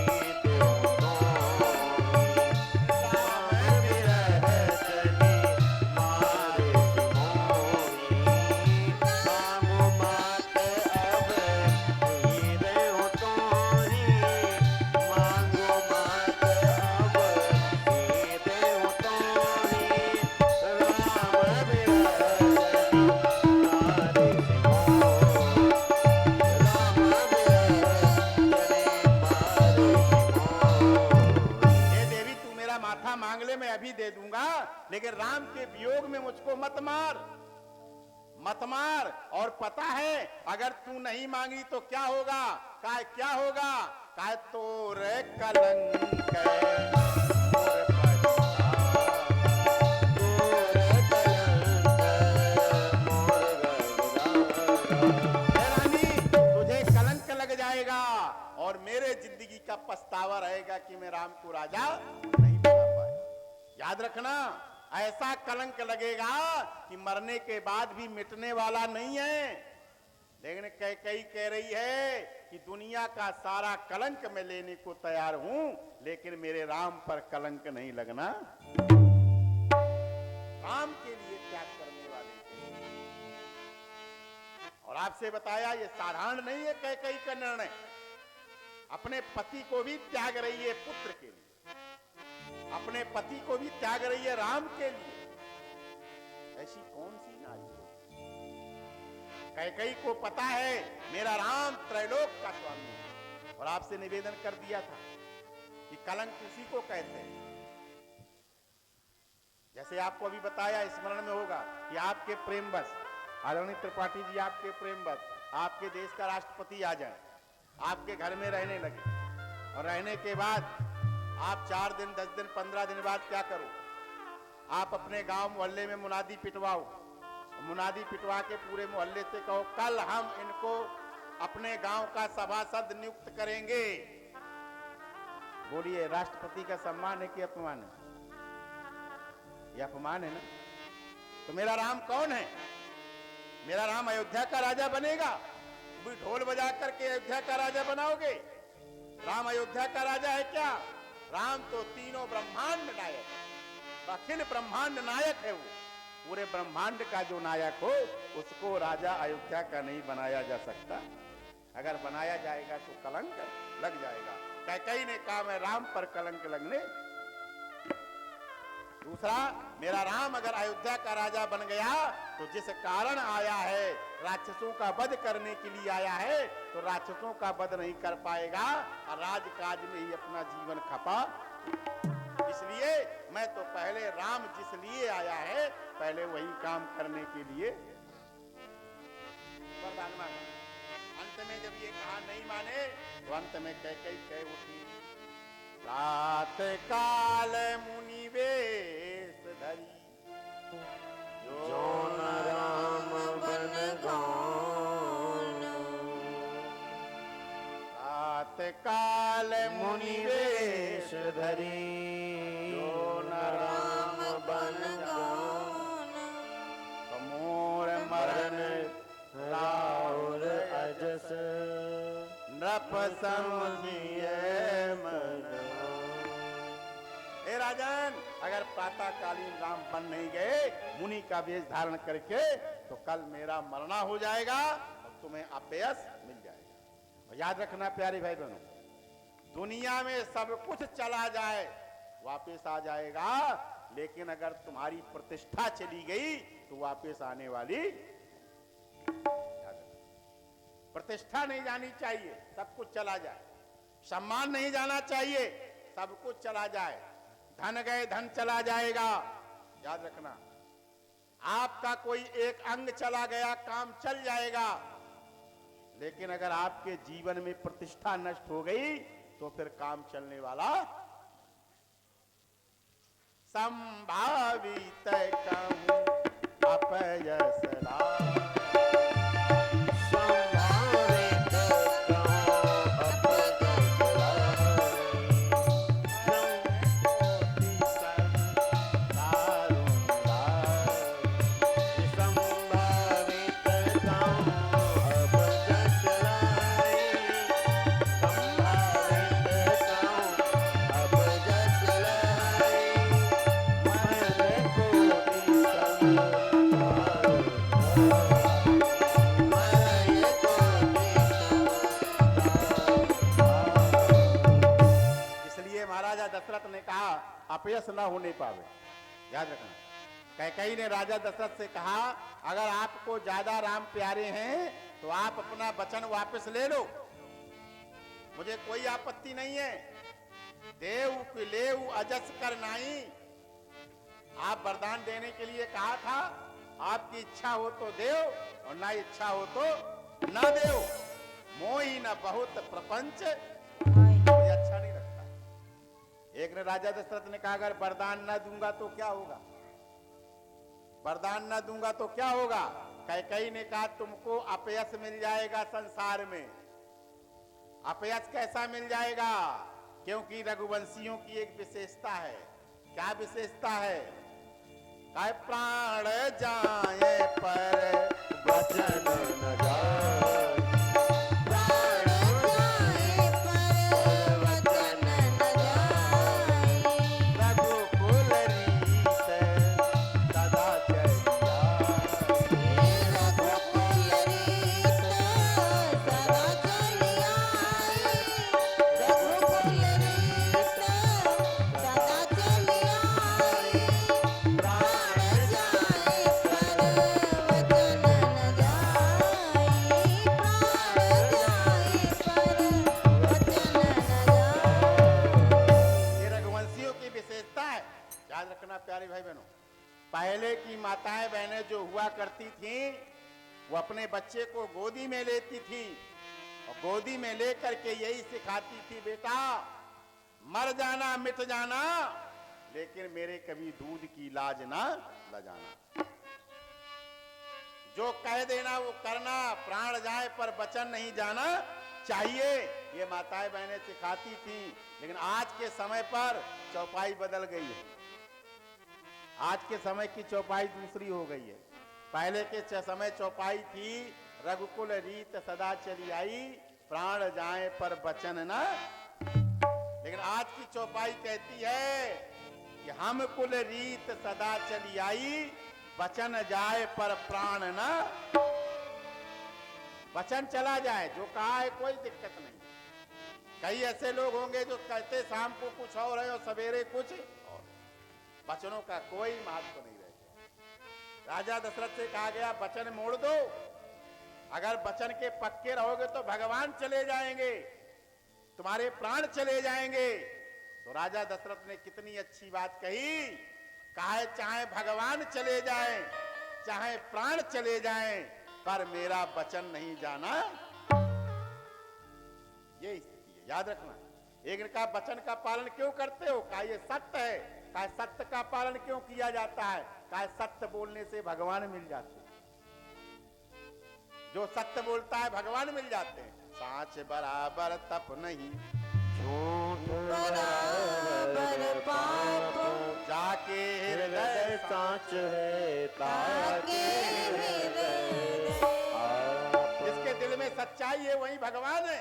ही दूं तो, राम विरह जनि मारे मोही। मांगो मात अब ही दूं तो ही, मांगो मात अब ही दूं तो ही, राम विरह जनि मारे मोही। हे देवी तू मेरा माथा मांग ले, मैं अभी दे दूंगा, लेकिन राम के वियोग में मुझको मत मार, मत मार। और पता है अगर तू नहीं मांगी तो क्या होगा? काय क्या होगा? काय तोरे कलंक मोर हे रानी, तुझे कलंक लग जाएगा और मेरे जिंदगी का पछतावा रहेगा कि मैं राम को राजा नहीं बना पाया। याद रखना, ऐसा कलंक लगेगा कि मरने के बाद भी मिटने वाला नहीं है। लेकिन कैकेयी कह रही है कि दुनिया का सारा कलंक मैं लेने को तैयार हूं, लेकिन मेरे राम पर कलंक नहीं लगना। राम के लिए त्याग करने वाले के लिए। और आपसे बताया ये साधारण नहीं है कैकेयी का निर्णय। अपने पति को भी त्याग रही है पुत्र के लिए, अपने पति को भी त्याग रही है राम के लिए। ऐसी कौन सी नारी हो? कैकेयी को पता है मेरा राम त्रैलोक का स्वामी है। और आपसे निवेदन कर दिया था कि कलंक उसी को कहते हैं। जैसे आपको अभी बताया, स्मरण में होगा कि आपके प्रेमवश आदरणीय त्रिपाठी जी, आपके प्रेमवश आपके देश का राष्ट्रपति आ जाए, आपके घर में रहने लगे, और रहने के बाद आप 4 दिन 10 दिन 15 दिन बाद क्या करो? आप अपने गांव मोहल्ले में मुनादी पिटवाओ। मुनादी पिटवा के पूरे मोहल्ले से कहो कल हम इनको अपने गांव का सभासद नियुक्त करेंगे। बोलिए, राष्ट्रपति का सम्मान है कि अपमान है? यह अपमान है ना। तो मेरा राम कौन है? मेरा राम अयोध्या का राजा बनेगा? भी ढोल बजा करके अयोध्या का राजा बनाओगे? राम अयोध्या का राजा है क्या? राम तो तीनों ब्रह्मांड नायक, अखिल ब्रह्मांड नायक है। वो पूरे ब्रह्मांड का जो नायक हो उसको राजा अयोध्या का नहीं बनाया जा सकता। अगर बनाया जाएगा तो कलंक लग जाएगा। कैकेयी ने कहा मैं राम पर कलंक लगने दूसरा, मेरा राम अगर अयोध्या का राजा बन गया तो जिस कारण आया है, राक्षसों का वध करने के लिए आया है, तो राक्षसों का वध नहीं कर पाएगा और राजकाज में ही अपना जीवन खपा। इसलिए मैं तो पहले राम जिस लिए आया है, पहले वही काम करने के लिए वरदान मांगा। अंत में जब ये कहा नहीं माने, तो अंत में कह उठी, प्रात काल मुनि वेश धरी, जो न राम बन गाना। प्रात काल मुनि वेश धरी, जो न राम बन गाना। मोर मरण राउर अजस नृप समझिए मन। हे राजन, अगर प्रातःकालीन राम बन नहीं गए मुनि का वेश धारण करके, तो कल मेरा मरना हो जाएगा और तुम्हें अपयश मिल जाएगा। और याद रखना प्यारे भाई बहनों, दुनिया में सब कुछ चला जाए वापस आ जाएगा, लेकिन अगर तुम्हारी प्रतिष्ठा चली गई तो वापस आने वाली। प्रतिष्ठा नहीं जानी चाहिए, सब कुछ चला जाए। सम्मान नहीं जाना चाहिए, सब कुछ चला जाए। धन गए धन चला जाएगा, याद रखना। आपका कोई एक अंग चला गया, काम चल जाएगा, लेकिन अगर आपके जीवन में प्रतिष्ठा नष्ट हो गई तो फिर काम चलने वाला। संभावित कहूं अपयश लाभ, दशरथ ने कहा अपयश न होने पावे। याद रखना, कैकेयी ने राजा दशरथ से कहा, अगर आपको ज्यादा राम प्यारे हैं तो आप अपना वचन वापस ले लो, मुझे कोई आपत्ति नहीं है। देव की लेव अजस कर नाई, आप वरदान देने के लिए कहा था, आपकी इच्छा हो तो देव और ना इच्छा हो तो ना देव। मोही न बहुत प्रपंच, मुझे अच्छा नहीं लगता। एक ने राजा दशरथ ने कहा, अगर वरदान न दूंगा तो क्या होगा, वरदान न दूंगा तो क्या होगा। कैकेयी ने कहा, तुमको अपयश मिल जाएगा संसार में। अपयश कैसा मिल जाएगा, क्योंकि रघुवंशियों की एक विशेषता है। क्या विशेषता है, कहे प्राण जाए पर वचन न जाए, प्यारे भाई बहनों। पहले की माताएं बहनें जो हुआ करती थी, वो अपने बच्चे को गोदी में लेती थी और गोदी में लेकर के यही सिखाती थी, बेटा मर जाना मिट जाना, लेकिन मेरे कभी दूध की लाज ना लजाना। जो कह देना वो करना, प्राण जाए पर वचन नहीं जाना चाहिए, ये माताएं बहनें सिखाती थी। लेकिन आज के समय पर चौपाई बदल गई है। आज के समय की चौपाई दूसरी हो गई है। पहले के समय चौपाई थी, रघुकुल रीत सदा चली आई, प्राण जाए पर वचन न। लेकिन आज की चौपाई कहती है कि हम कुल रीत सदा चली आई, वचन जाए पर प्राण न। वचन चला जाए, जो कहा है कोई दिक्कत नहीं। कई ऐसे लोग होंगे जो कहते शाम को कुछ और है और सवेरे कुछ और। वचनों का कोई महत्व नहीं रह गया। राजा दशरथ से कहा गया वचन मोड़ दो, अगर वचन के पक्के रहोगे तो भगवान चले जाएंगे, तुम्हारे प्राण चले जाएंगे। तो राजा दशरथ ने कितनी अच्छी बात कही, कहा चाहे भगवान चले जाएं, चाहे प्राण चले जाएं, पर मेरा वचन नहीं जाना। ये स्थिति है, याद रखना। एक का वचन का पालन क्यों करते हो, कहा ये सत्य है, कहा सत्य का पालन क्यों किया जाता है, कहा सत्य बोलने से भगवान मिल जाते हैं, जो सत्य बोलता है भगवान मिल जाते हैं। साच बराबर तप नहीं, झूठ बराबर पाप, जाके हृदय साच है ताके जिसके दिल में सच्चाई है वही भगवान है।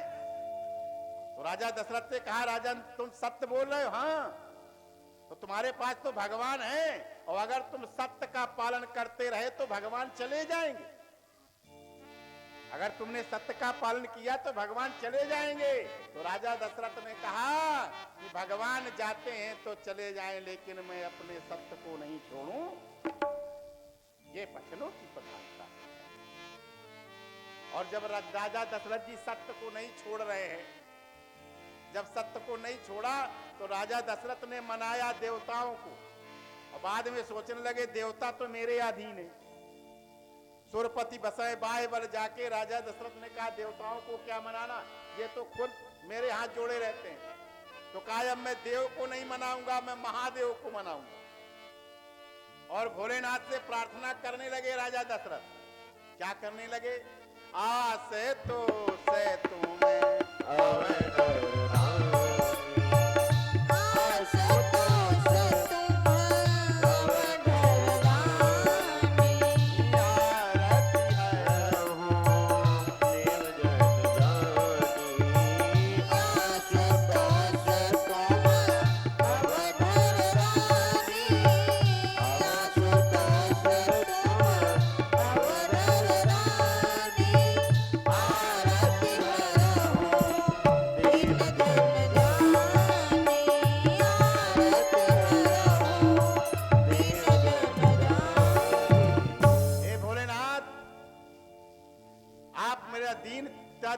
तो राजा दशरथ से कहा राजन तुम सत्य बोल रहे हो, हाँ, तो तुम्हारे पास तो भगवान है, और अगर तुम सत्य का पालन करते रहे तो भगवान चले जाएंगे। अगर तुमने सत्य का पालन किया तो भगवान चले जाएंगे। तो राजा दशरथ ने कहा कि भगवान जाते हैं तो चले जाएं, लेकिन मैं अपने सत्य को नहीं छोड़ूं। ये वचनों की प्रधानता है। और जब राजा दशरथ जी सत्य को नहीं छोड़ रहे हैं, जब सत्य को नहीं छोड़ा तो राजा दशरथ ने मनाया देवताओं को, और बाद में सोचने लगे देवता तो मेरे अधीन है। सुरपति बसाए बाय बल जाके राजा दशरथ ने कहा देवताओं को क्या मनाना, ये तो खुद मेरे हाथ जोड़े रहते हैं। तो कहा अब मैं देव को नहीं मनाऊंगा, मैं महादेव को मनाऊंगा। और भोलेनाथ से प्रार्थना करने लगे राजा दशरथ। क्या करने लगे, आ से तो तुम्हें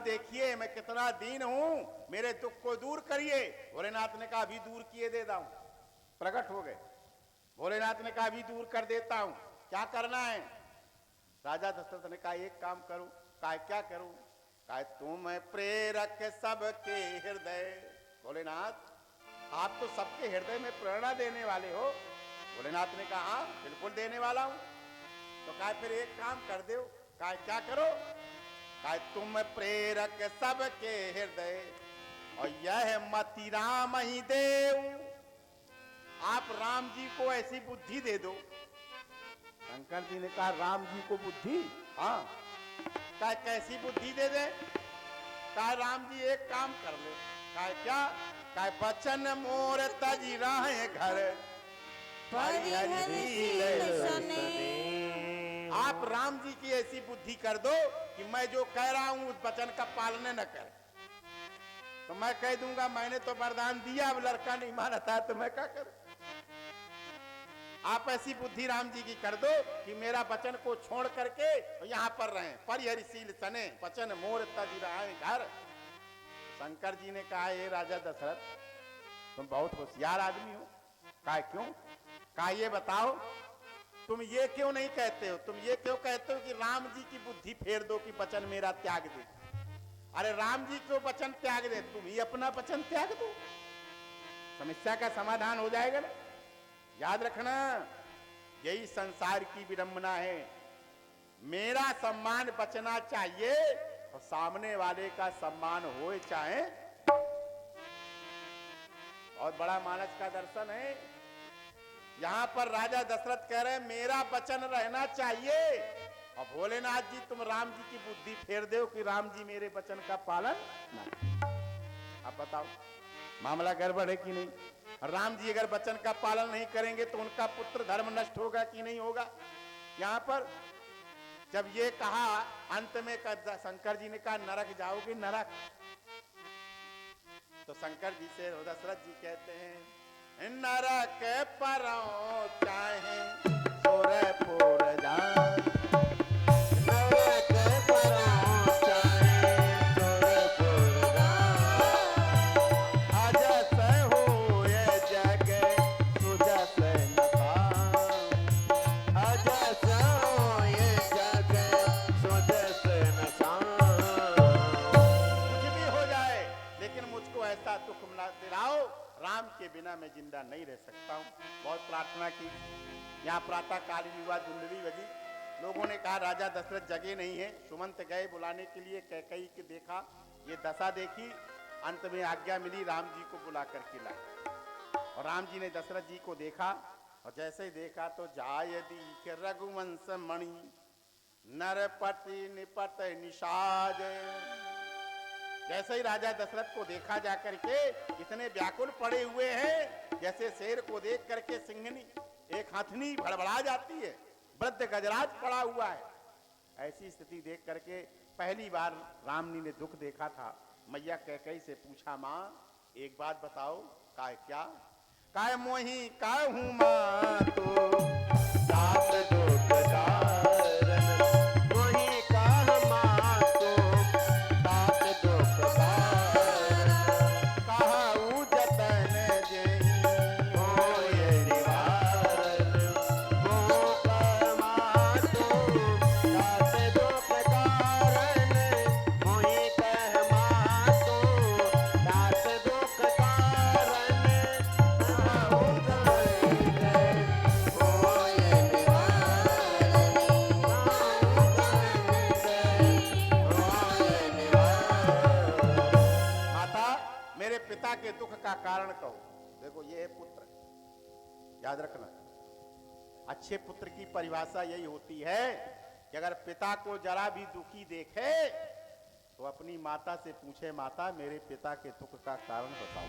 देखिए मैं कितना दीन हूं, मेरे दुख को दूर करिए। भोलेनाथ ने कहा अभी दूर किए देता हूं। प्रकट हो गए। भोलेनाथ ने कहा अभी दूर कर देता हूं, क्या करना है। राजा दशरथ ने कहा एक काम करूं। कहा क्या करूं, कहा तुम प्रेरक सबके हृदय। भोलेनाथ आप तो सबके हृदय में प्रेरणा देने वाले हो। भोलेनाथ ने कहा हाँ बिल्कुल देने वाला हूं। तो कहा फिर एक काम कर दो। कहा क्या करो, कहा तुम प्रेरक सबके हृदय और यह मति राम ही देव। आप राम जी को ऐसी बुद्धि दे दो। शंकर जी ने कहा राम जी को बुद्धि, हाँ। कहा कैसी बुद्धि दे दे, कहा राम जी एक काम कर ले। कहा क्या, कहा बचन मोर तजी राहे घर आप राम जी की ऐसी बुद्धि कर दो कि मैं जो कह रहा हूं उस वचन का पालन न करे। तो मैं कह दूंगा मैंने तो वरदान दिया, अब लड़का नहीं मानता तो मैं क्या करूं। आप ऐसी बुद्धि राम जी की कर दो कि मेरा वचन को छोड़ करके यहां पर रहें। परिहरिशील सने वचन मोर तज रहे घर। शंकर जी ने कहा ये राजा दशरथ तुम बहुत होशियार आदमी हो। कहा क्यों, कहा ये बताओ तुम ये क्यों नहीं कहते हो, तुम ये क्यों कहते हो कि राम जी की बुद्धि फेर दो कि वचन मेरा त्याग दे। अरे राम जी क्यों वचन त्याग दे, तुम ही अपना वचन त्याग दो, समस्या का समाधान हो जाएगा ना। याद रखना यही संसार की विडंबना है। मेरा सम्मान बचना चाहिए और सामने वाले का सम्मान हो चाहे। बहुत बड़ा मानस का दर्शन है। यहां पर राजा दशरथ कह रहे हैं मेरा वचन रहना चाहिए और भोलेनाथ जी तुम राम जी की बुद्धि फेर दो कि राम जी मेरे वचन का पालन ना। आप बताओ मामला गड़बड़ है कि नहीं। राम जी अगर वचन का पालन नहीं करेंगे तो उनका पुत्र धर्म नष्ट होगा कि नहीं होगा। यहां पर जब ये कहा अंत में शंकर जी ने कहा नरक जाओगे नरक। तो शंकर जी से दशरथ जी कहते हैं नरक परों चाहे सुरपुर जाए। नरक परों चाहे सुरपुर जाए। अजस होए जग सुजस न पाए। अजस होए जग सुजस न पाए। कुछ भी हो जाए लेकिन मुझको ऐसा दुख न दिलाओ, राम के बिना मैं जिंदा नहीं रह सकता हूँ। बहुत प्रार्थना की। यहाँ प्रातः कालीन युवा दुंदुभी बजी। लोगों ने कहा राजा दशरथ जगे नहीं है। सुमंत गए बुलाने के लिए, कैकेयी के देखा, ये दशा देखी। अंत में आज्ञा मिली, राम जी को बुला करके लाए। और राम जी ने दशरथ जी को देखा, और जैसे ही देखा तो जाय दीख रघुवंश मणि नरपति निपट निषाद। जैसे ही राजा दशरथ को देखा जाकर के, इतने व्याकुल पड़े हुए हैं जैसे शेर को देख करके सिंहनी एक हथनी भड़बड़ा जाती है। वृद्ध गजराज पड़ा हुआ है। ऐसी स्थिति देख करके पहली बार राम जी ने दुख देखा था। मैया कैकेयी से पूछा, माँ एक बात बताओ, काय क्या? काय मोही काहू माँ तो सात दुख कारण मोहि काहू माँ तो सात दुख कारण। काहू जतन जेहि होए निवारण मोह काहू माँ तो सात दुख कारण। मोहि काहू माँ तो सात दुख कारण। काहू होए माता मेरे पिता के दुख का कारण कहो। देखो ये है पुत्र, याद रखना। अच्छे पुत्र की परिभाषा यही होती है कि अगर पिता को जरा भी दुखी देखे तो अपनी माता से पूछे, माता मेरे पिता के दुख का कारण बताओ।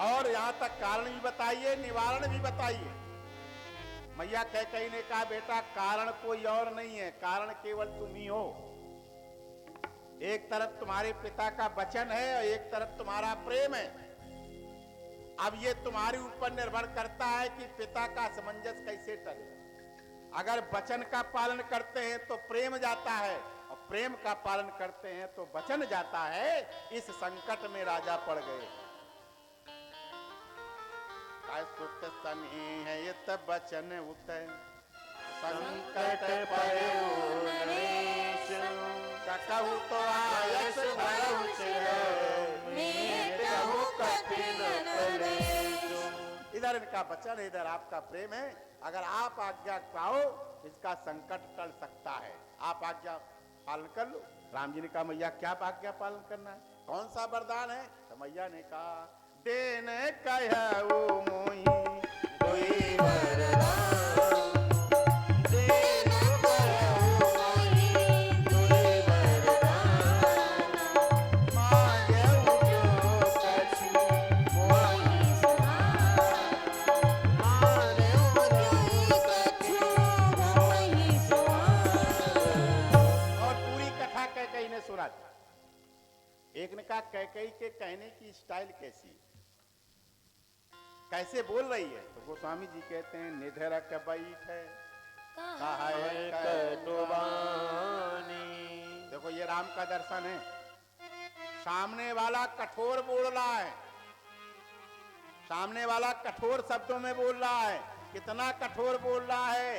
और यहां तक कारण भी बताइए, निवारण भी बताइए। मैया कैकेयी ने कहा, बेटा कारण कोई और नहीं है, कारण केवल तुम ही हो। एक तरफ तुम्हारे पिता का वचन है और एक तरफ तुम्हारा प्रेम है। अब ये तुम्हारे ऊपर निर्भर करता है कि पिता का असमंजस कैसे टले। अगर वचन का पालन करते हैं तो प्रेम जाता है, और प्रेम का पालन करते हैं तो वचन जाता है। इस संकट में राजा पड़ गए। सुत सनी है ये तब वचन उतर संकट पड़ो नरेश। कहू तो आयस भरऊ कहू कठिन क्लेश। इधर इनका वचन है, इधर आपका प्रेम है। अगर आप आज्ञा पाओ इसका संकट टल सकता है। आप आज्ञा पालन कर लो। राम जी ने कहा, मैया क्या आज्ञा पालन करना है, कौन सा वरदान है? तो मैया ने कहा, देन कहू मोही कोई वरदान। देन कहू मोहि कोई वरदान। मांगेऊ जो कछु मोहि सुहान। मानेऊ जो कछु मोहि सुहान। और पूरी कथा कैकेयी ने सुना दी। एक ने कहा, कैकेयी के कहने की स्टाइल कैसी, कैसे बोल रही है? तो गोस्वामी जी कहते हैं, निधर बैठ है कटुबानी। देखो ये राम का दर्शन है। सामने वाला कठोर बोल रहा है, सामने वाला कठोर शब्दों में बोल रहा है। कितना कठोर बोल रहा है?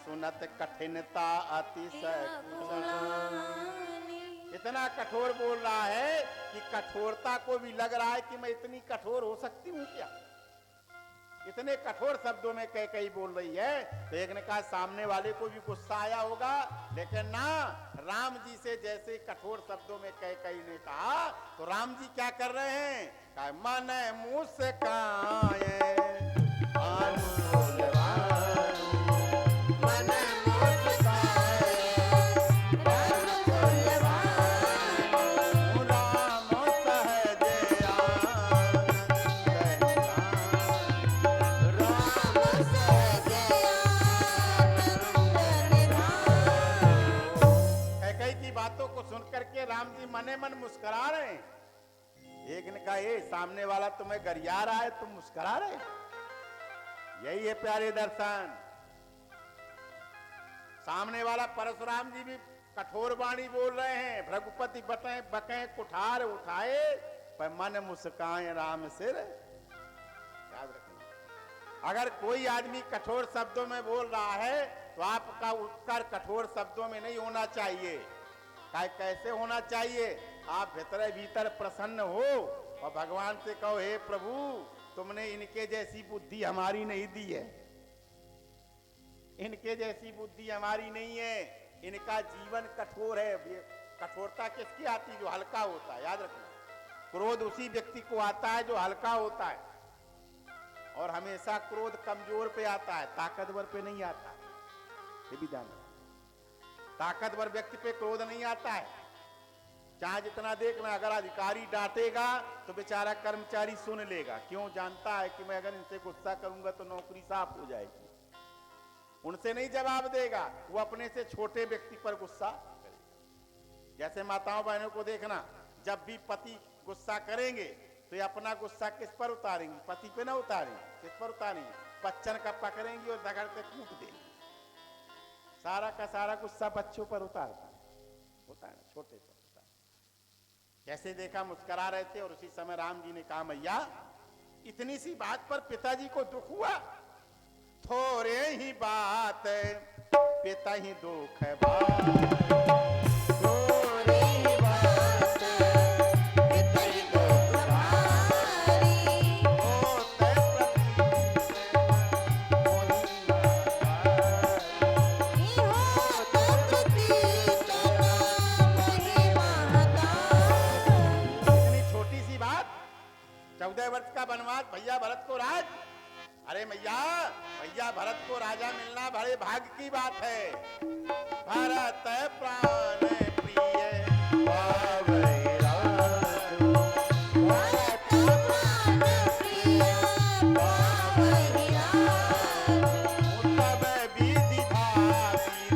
सुनत कठिनता अतिशय इतना कठोर बोल रहा है कि कठोरता को भी लग रहा है कि मैं इतनी कठोर हो सकती हूँ क्या। इतने कठोर शब्दों में कैकेयी बोल रही है। तो एक ने कहा, सामने वाले को भी गुस्सा आया होगा, लेकिन ना, राम जी से जैसे कठोर शब्दों में कैकेयी ने कहा तो राम जी क्या कर रहे हैं? कहा, मन मुस्काए राम जी मने मन मुस्कुरा रहे हैं। एक ने कहा, देखा ये सामने वाला तुम्हें गरिया रहा है, तुम मुस्कुरा रहे हो। यही है प्यारे दर्शन। सामने वाला परशुराम जी भी कठोर वाणी बोल रहे हैं, भृगुपति बटे बके कुठार उठाए पर मन मुस्काए राम सिर। याद रखना, अगर कोई आदमी कठोर शब्दों में बोल रहा है तो आपका उत्तर कठोर शब्दों में नहीं होना चाहिए। कैसे होना चाहिए? आप भीतर भीतर प्रसन्न हो और भगवान से कहो, हे प्रभु तुमने इनके जैसी बुद्धि हमारी नहीं दी है, इनके जैसी बुद्धि हमारी नहीं है, इनका जीवन कठोर है। कठोरता किसकी आती है? जो हल्का होता है। याद रखना, क्रोध उसी व्यक्ति को आता है जो हल्का होता है, और हमेशा क्रोध कमजोर पे आता है, ताकतवर पे नहीं आता। ये भी ध्यान रखना, ताकतवर व्यक्ति पे क्रोध नहीं आता है। चाहे जितना देखना, अगर अधिकारी डांटेगा तो बेचारा कर्मचारी सुन लेगा, क्यों? जानता है कि मैं अगर इनसे गुस्सा करूंगा तो नौकरी साफ हो जाएगी। उनसे नहीं जवाब देगा, वो अपने से छोटे व्यक्ति पर गुस्सा करेगा। जैसे माताओं बहनों को देखना, जब भी पति गुस्सा करेंगे तो ये अपना गुस्सा किस पर उतारेंगी? पति पे ना उतारेंगे, किस पर उतारेंगे? बच्चन का पकड़ेंगी और दगड़ के कूट देंगी। सारा का सारा गुस्सा बच्चों पर उतारता होता है, छोटे पर होता है। जैसे देखा मुस्कुरा रहे थे, और उसी समय राम जी ने कहा, मैया इतनी सी बात पर पिताजी को दुख हुआ? थोड़े ही बात पिता ही दुख है थोड़ी बात पिता ही दुख भारी। होते इतनी छोटी सी बात, 14 वर्ष का वनवास, भैया भरत को राज। अरे मैया, भैया भरत को राजा मिलना बड़े भाग्य की बात है। भरत प्राण प्रिय पावै राजो, भरत प्राण प्रिय पावै राजो। तब विधि भावी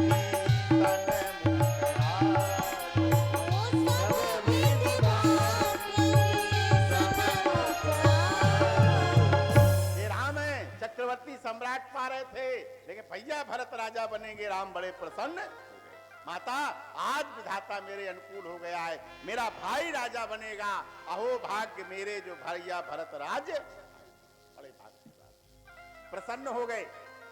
तन चक्रवर्ती सम्राट पा रहे थे, लेकिन भैया भरत राजा बनेंगे, राम बड़े प्रसन्न हो गए। माता, आज विधाता मेरे अनुकूल हो गया है, मेरा भाई राजा बनेगा। अहो भाग्य मेरे जो भैया भरत राज, बड़े भाग्य की बात। प्रसन्न हो गए।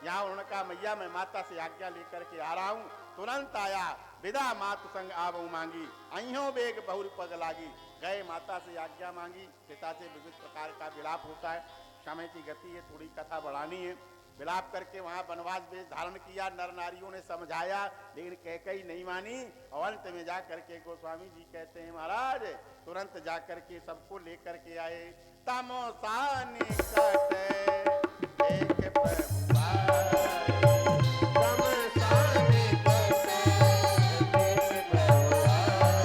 यहाँ उन्होंने कहा, मैया मैं माता से आज्ञा लेकर के आ रहा हूँ। तुरंत आया, विदा मातु संग आवऊ मांगी, अहियों बेग बहुर पग लागी। गए, माता से आज्ञा मांगी। पिता से विविध प्रकार का विलाप होता है, समय की गति है, थोड़ी कथा बढ़ानी है। विलाप करके वहां वनवास वेश धारण किया। नर नारियों ने समझाया, लेकिन कैकेयी नहीं मानी। और अंत में जाकर के गोस्वामी जी कहते हैं, महाराज तुरंत जाकर के सबको लेकर के आए। तमोसा निकट देख प्रभुआए, तमोसा निकट देख प्रभुआए।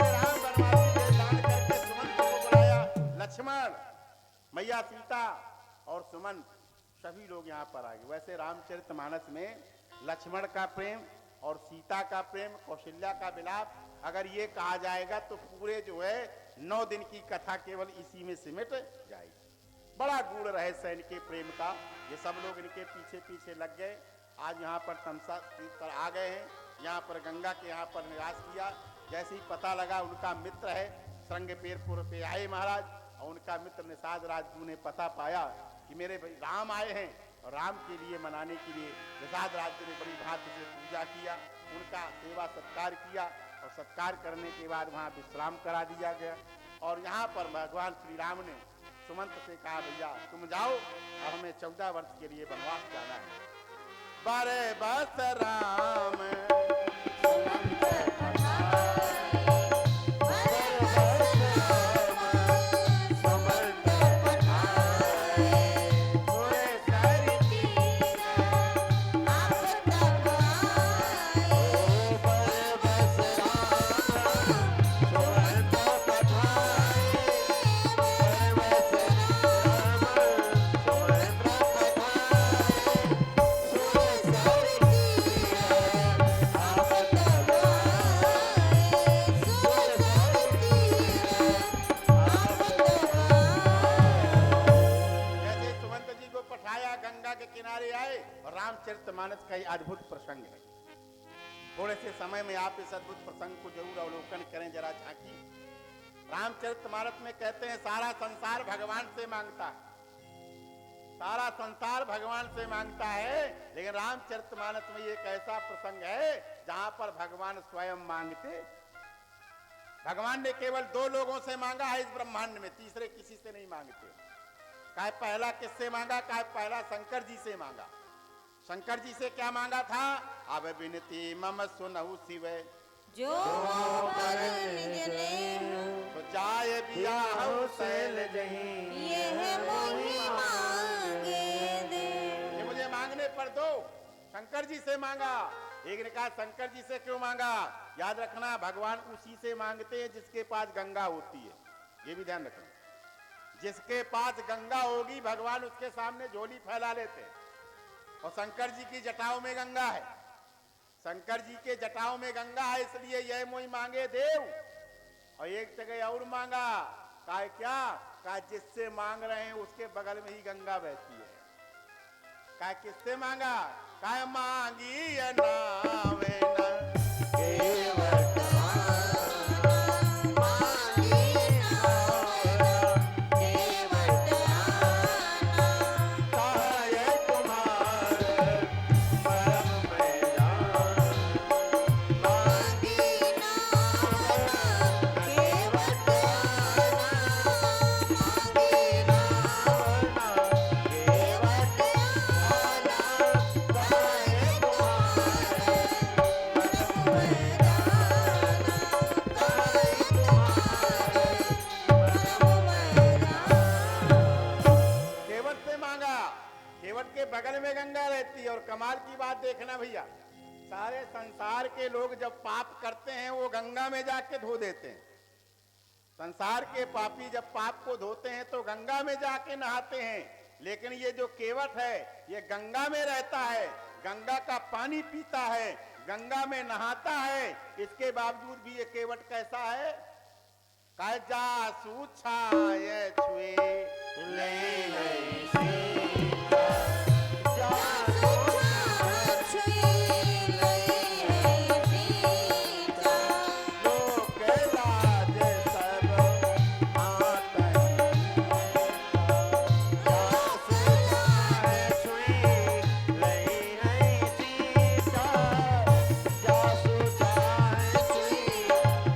राम वनवासी वेश धारण करके सुमंत को बुलाया। लक्ष्मण, मैया सीता और सुमंत सभी लोग यहाँ पर आ गए। वैसे रामचरितमानस में लक्ष्मण का प्रेम और सीता का प्रेम, कौशल्या का विलाप, अगर ये कहा जाएगा तो पूरे जो है 9 दिन की कथा केवल इसी में सिमट जाएगी। बड़ा गूढ़ रहस्य है इनके प्रेम का। ये सब लोग इनके पीछे पीछे लग गए। आज यहाँ पर तमसा तीर्थ पर आ गए हैं, यहाँ पर गंगा के यहाँ पर निवास किया। जैसे ही पता लगा उनका मित्र है, श्रृंगपेरपुर पे आए महाराज, और उनका मित्र निषाद राजगुरु ने पता पाया कि मेरे भाई राम आए हैं, और राम के लिए मनाने के लिए निषाद राजगुरु ने बड़ी भांति से पूजा किया, उनका सेवा सत्कार किया, और सत्कार करने के बाद वहाँ विश्राम करा दिया गया। और यहाँ पर भगवान श्री राम ने सुमंत से कहा, भैया तुम जाओ, अब हमें 14 वर्ष के लिए वनवास जाना है। बड़े बस राम सुमंत गंगा के किनारे आए और रामचरितमानस का ये अद्भुत प्रसंग है। थोड़े से समय में आप इस अद्भुत प्रसंग को जरूर अवलोकन करें, जरा झांकी। रामचरितमानस में कहते हैं सारा संसार भगवान से मांगता है, सारा संसार भगवान से मांगता है, लेकिन रामचरितमानस में एक ऐसा प्रसंग है जहां पर भगवान स्वयं मांगते। भगवान ने केवल 2 लोगों से मांगा है इस ब्रह्मांड में, तीसरे किसी से नहीं मांगते। काहे पहला किससे मांगा? काहे पहला शंकर जी से मांगा। शंकर जी से क्या मांगा था? अब विनती मम सुनहु शिव जो तो जाय बियाहु शैल जहीं, यह मोहि मांगे दे। ये मुझे मांगने पर दो। शंकर जी से मांगा। एक ने कहा शंकर जी से क्यों मांगा? याद रखना, भगवान उसी से मांगते हैं जिसके पास गंगा होती है, ये भी ध्यान रखना। जिसके पास गंगा होगी भगवान उसके सामने झोली फैला लेते हैं। और शंकर जी की जटाओं में गंगा है, शंकर जी के जटाओं में गंगा है, इसलिए यह मोहि मांगे देव। और एक जगह और मांगा, कहा क्या? कहा जिससे मांग रहे हैं उसके बगल में ही गंगा बहती है। कहा किससे मांगा? कहा मांगी नावे न केवट मांगी नावना, केवट आना। कहे तुम्हारे परम में जान। मांगी नावना, केवट आना। मांगी नावना, केवट आना। कहे तुम्हारे परम में जाना। कहे तुम्हारे परम में जाना। केवट से मांगा। केवट के बगल में गंगा रहती है। और कमाल की बात देखना भैया, सारे संसार के लोग जब पाप करते हैं वो गंगा में जाके धो देते हैं। संसार के पापी जब पाप को धोते हैं तो गंगा में जाके नहाते हैं, लेकिन ये जो केवट है ये गंगा में रहता है, गंगा का पानी पीता है, गंगा में नहाता है। इसके बावजूद भी ये केवट कैसा है? कहे जासू छाये छुए ले ले सीता। जासु छाया छुई लई है सीता। लोक लाज सब हाथ जासु छाये छुए ले है सीता। जासू छाये छुई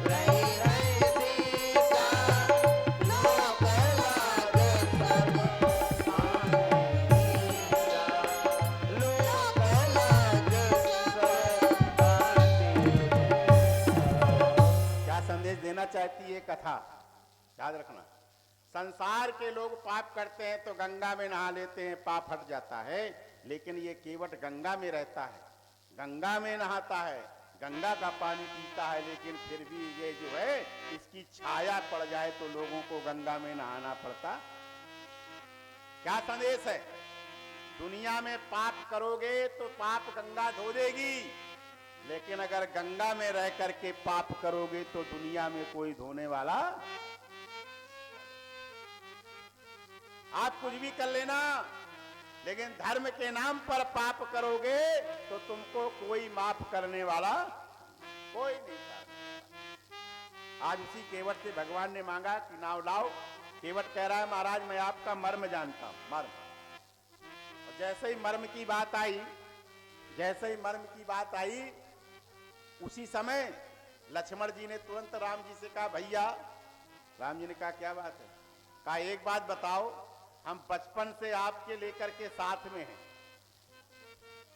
लई है सीता। लोक लाज सब क्या संदेश देना चाहती है कथा? याद रखना, संसार के लोग पाप करते हैं तो गंगा में नहा लेते हैं, पाप हट जाता है। लेकिन ये केवट गंगा में रहता है, गंगा में नहाता है, गंगा का पानी पीता है, लेकिन फिर भी ये जो है इसकी छाया पड़ जाए तो लोगों को गंगा में नहाना पड़ता। क्या संदेश है? दुनिया में पाप करोगे तो पाप गंगा धो देगी, लेकिन अगर गंगा में रह करके पाप करोगे तो दुनिया में कोई धोने वाला। आप कुछ भी कर लेना, लेकिन धर्म के नाम पर पाप करोगे तो तुमको कोई माफ करने वाला कोई नहीं था। आज उसी केवट से भगवान ने मांगा कि नाव लाओ। केवट कह रहा है महाराज मैं आपका मर्म जानता हूं, मर्म। और जैसे ही मर्म की बात आई, जैसे ही मर्म की बात आई, उसी समय लक्ष्मण जी ने तुरंत राम जी से कहा भैया। राम जी ने कहा क्या बात है? कहा एक बात बताओ, हम बचपन से आपके लेकर के साथ में हैं,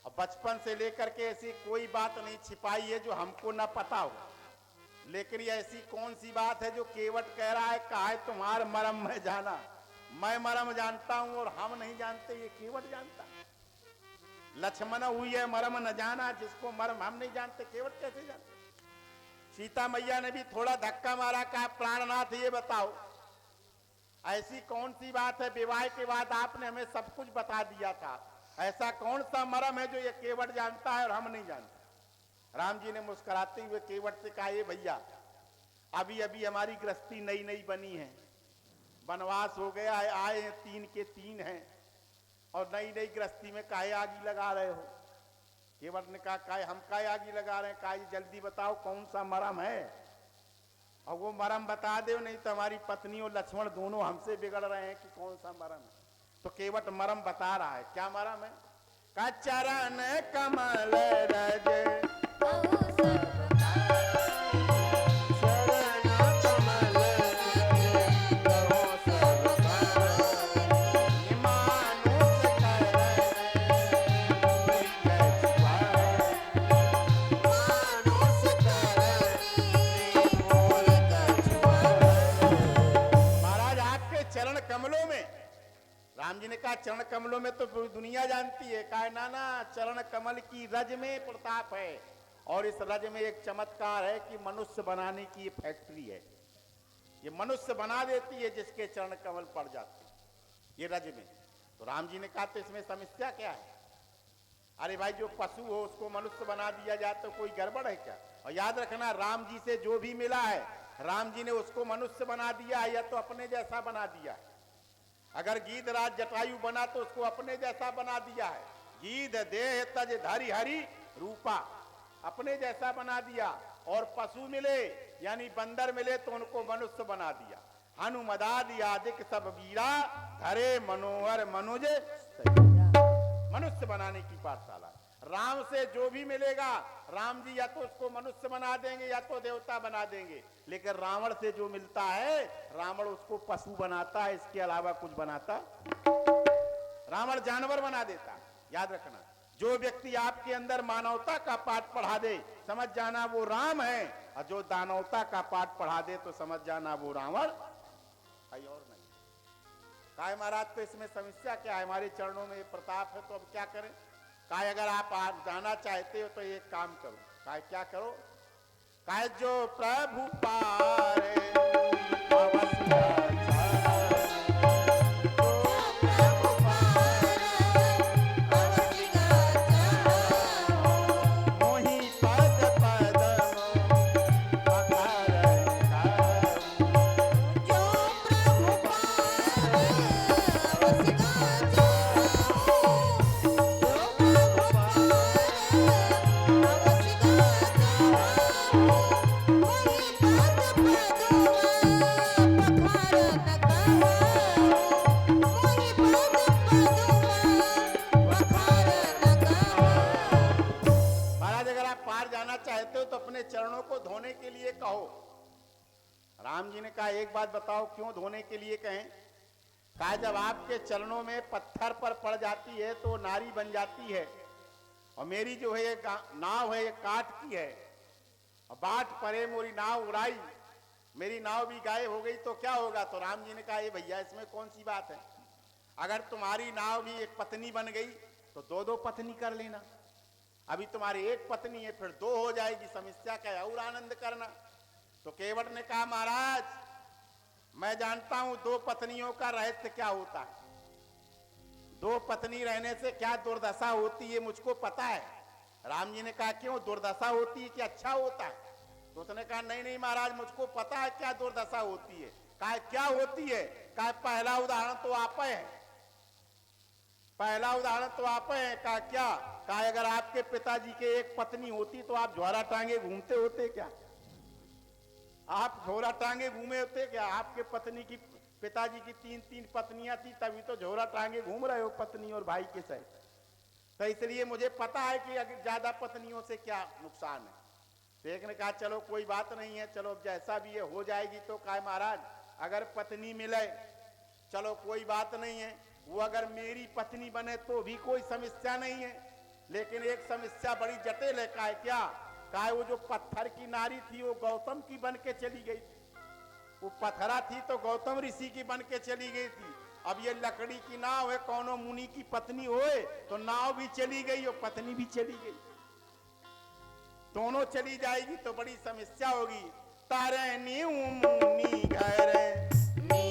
और बचपन से लेकर के ऐसी कोई बात नहीं छिपाई है जो हमको ना पता हो, लेकिन ये ऐसी कौन सी बात है जो केवट कह रहा है कहा है तुम्हार मरम में जाना? मैं मरम जानता हूं और हम नहीं जानते, ये केवट जानता। लक्ष्मण हुई है मरम न जाना, जिसको मरम हम नहीं जानते केवट कैसे जानते? सीता मैया ने भी थोड़ा धक्का मारा, कहा प्राणनाथ ये बताओ ऐसी कौन सी बात है, विवाह के बाद आपने हमें सब कुछ बता दिया था, ऐसा कौन सा मरम है जो ये केवट जानता है और हम नहीं जानते? राम जी ने मुस्कुराते हुए केवट से कहा ये भैया अभी अभी हमारी गृहस्थी नई नई बनी है, वनवास हो गया है, आए हैं 3 के 3 हैं, और नई नई गृहस्थी में काहे आगी लगा रहे हो? केवट ने कहा काहे हम काहे आगी लगा रहे हैं, काहे जल्दी बताओ कौन सा मरम है, और वो मरम बता दो, नहीं तो हमारी पत्नी और लक्ष्मण दोनों हमसे बिगड़ रहे हैं कि कौन सा मरम है। तो केवट मरम बता रहा है। क्या मरम है? का चरण कमल रज बहु सर्वकाल शरण कमल रज कहो सर्वकाल मानुष मानुष करनी मूल कछुआ। महाराज आपके चरण कमलों में, राम जी ने कहा चरण कमलों में तो पूरी दुनिया जानती है। कहा नाना, चरण कमल की रज में प्रताप है, और इस रज में एक चमत्कार है कि मनुष्य बनाने की ये फैक्ट्री है। ये मनुष्य बना देती है जिसके चरण कमल पड़ जाते हैं ये रज में। तो राम जी ने कहा तो इसमें समस्या क्या है? अरे भाई, जो पशु हो उसको मनुष्य बना दिया जाए तो कोई गड़बड़ है क्या? और याद रखना, राम जी से जो भी मिला है राम जी ने उसको मनुष्य बना दिया है या तो अपने जैसा बना दिया है। अगर गीधराज जटायु बना तो उसको अपने जैसा बना दिया है। गीध देह तज धरि हरि रूपा, अपने जैसा बना दिया। और पशु मिले यानी बंदर मिले तो उनको मनुष्य बना दिया। हनुमदादि आदिक सब वीरा धरे मनोहर मनुज सैया। मनुष्य बनाने की पाठशाला। राम से जो भी मिलेगा राम जी या तो उसको मनुष्य बना देंगे या तो देवता बना देंगे, लेकिन रावण से जो मिलता है रावण उसको पशु बनाता है, इसके अलावा कुछ बनाता। रावण जानवर बना देता। याद रखना, जो व्यक्ति आपके अंदर मानवता का पाठ पढ़ा दे समझ जाना वो राम है, और जो दानवता का पाठ पढ़ा दे तो समझ जाना वो रावण है और नहीं। काय महाराज, तो इसमें समस्या क्या है? हमारे चरणों में ये प्रताप है तो अब क्या करें? काय अगर आप आज जाना चाहते हो तो एक काम करो। काय क्या करो? काय जो प्रभु पारे अवश्य प्रभु पार अवश्य मोहि पद पदम पखारन जो प्रभु पार अवश्य महाराज, अगर आप पार जाना चाहते हो तो अपने चरणों को धोने के लिए कहो। राम जी ने कहा एक बात बताओ, क्यों धोने के लिए कहें? कहा जब आपके चरणों में पत्थर पर पड़ जाती है तो नारी बन जाती है, और मेरी जो है ये नाव है ये काठ की है, और बाट परे मोरी नाव उड़ाई, मेरी नाव भी गायब हो गई तो क्या होगा? तो राम जी ने कहा ये भैया इसमें कौन सी बात है? अगर तुम्हारी नाव भी एक पत्नी बन गई तो दो दो पत्नी कर लेना। अभी तुम्हारी एक पत्नी है फिर दो हो जाएगी, समस्या का है और आनंद करना। तो केवट ने कहा महाराज मैं जानता हूं दो पत्नियों का रहस्य क्या होता है, दो पत्नी रहने से क्या दुर्दशा होती है मुझको पता है। राम जी ने कहा क्यों दुर्दशा होती है कि अच्छा होता है? तो उसने कहा नहीं नहीं महाराज मुझको पता है क्या दुर्दशा होती है। कहा क्या होती है? कहा पहला उदाहरण तो आप है, पहला उदाहरण तो आप है। कहा क्या? कहा अगर आपके पिताजी के एक पत्नी होती तो आप झोरा टांगे घूमते होते क्या? आप झोरा टांगे घूमे होते क्या? आपके पत्नी की पिताजी की तीन तीन पत्नियां थी तभी तो झोरा टांगे घूम रहे हो पत्नी और भाई के साथ। तो इसलिए मुझे पता है कि अगर ज्यादा पत्नियों से क्या नुकसान है। तो एक ने कहा चलो कोई बात नहीं है, चलो जैसा भी है हो जाएगी। तो कहा महाराज अगर पत्नी मिले चलो कोई बात नहीं है, वो अगर मेरी पत्नी बने तो भी कोई समस्या नहीं है, लेकिन एक समस्या बड़ी जटिल है। कहा क्या? कहा वो जो पत्थर की नारी थी वो गौतम की बन के चली गई थी, वो पत्थरा थी तो गौतम ऋषि की बन के चली गई थी। अब ये लकड़ी की नाव है, कौनो मुनि की पत्नी होए तो नाव भी चली गई और पत्नी भी चली गई, दोनों चली जाएगी तो बड़ी समस्या होगी। तारे नीऊ मुनि घर धरने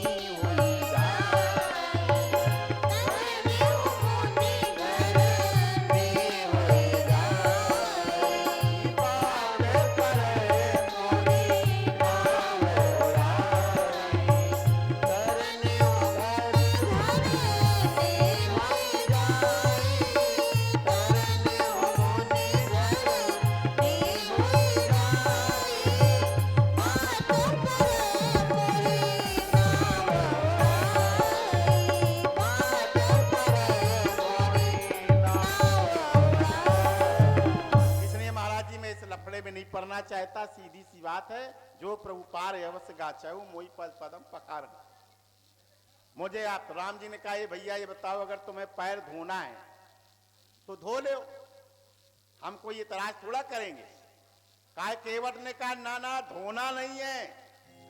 मरना चाहता, सीधी सी बात है, जो प्रभु पार अवश्य गाचाऊ मोई पद पदम पकार। मुझे आप राम जी ने कहा, ये भैया ये बताओ, अगर तुम्हें पैर धोना है तो धो लो, हम कोई इतराज थोड़ा करेंगे। कहा केवट ने कहा ना ना धोना नहीं है,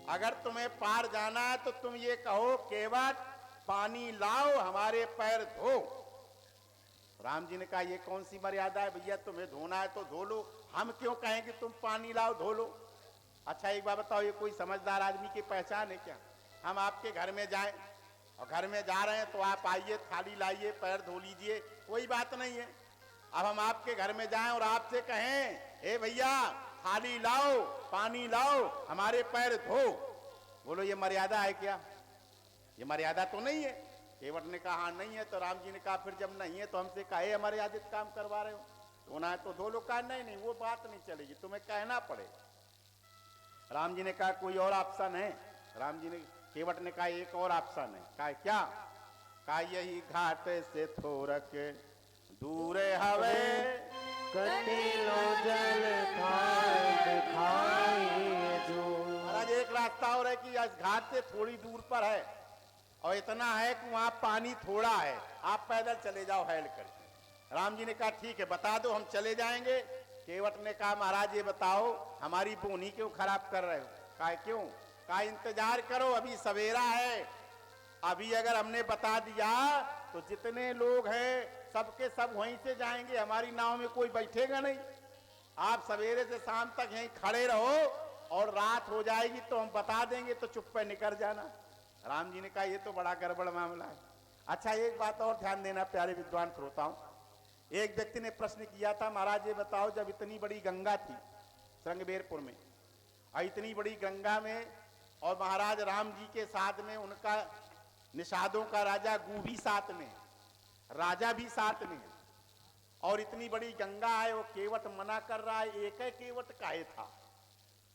अगर तुम्हें पार जाना है तो तुम ये कहो केवट पानी लाओ हमारे पैर धो। राम जी ने कहा ये कौन सी मर्यादा है भैया, तुम्हें धोना है तो धो लो, हम क्यों कहें कि तुम पानी लाओ धो लो। अच्छा एक बार बताओ, ये कोई समझदार आदमी की पहचान है क्या? हम आपके घर में जाएं और घर में जा रहे हैं तो आप आइए, थाली लाइए, पैर धो लीजिए, कोई बात नहीं है। अब हम आपके घर में जाएं और आपसे कहें ए भैया थाली लाओ, पानी लाओ, हमारे पैर धो, बोलो ये मर्यादा है क्या? ये मर्यादा तो नहीं है। केवट ने कहा हाँ नहीं है। तो राम जी ने कहा फिर जब नहीं है तो हमसे काहे अमर्यादित काम करवा रहे हो, धोना है तो धो लो। कहा नहीं नहीं वो बात नहीं चलेगी, तुम्हें कहना पड़ेगा। राम जी ने कहा कोई और ऑप्शन है? राम जी ने केवट ने कहा एक और ऑप्शन है। कहा क्या? कहा यही घाट से थोरक दूरे हवे कटिलो जल खाए जो। महाराज एक रास्ता और है कि इस घाट से थोड़ी दूर पर है और इतना है कि वहां पानी थोड़ा है, आप पैदल चले जाओ हेल करके। राम जी ने कहा ठीक है बता दो, हम चले जाएंगे। केवट ने कहा महाराज ये बताओ हमारी बोनी क्यों खराब कर रहे हो? कहा क्यों? कहा इंतजार करो, अभी सवेरा है, अभी अगर हमने बता दिया तो जितने लोग हैं सबके सब वहीं से जाएंगे, हमारी नाव में कोई बैठेगा नहीं। आप सवेरे से शाम तक यहीं खड़े रहो और रात हो जाएगी तो हम बता देंगे, तो चुप पे निकल जाना। राम जी ने कहा ये तो बड़ा गड़बड़ मामला है। अच्छा एक बात और ध्यान देना प्यारे विद्वान श्रोताओं, एक व्यक्ति ने प्रश्न किया था महाराज ये बताओ जब इतनी बड़ी गंगा थी श्रृंगबेरपुर में, और इतनी बड़ी गंगा में और महाराज राम जी के साथ में उनका निषादों का राजा गू भी साथ में, राजा भी साथ में, और इतनी बड़ी गंगा है, वो केवट मना कर रहा है। एक है केवट काहे था,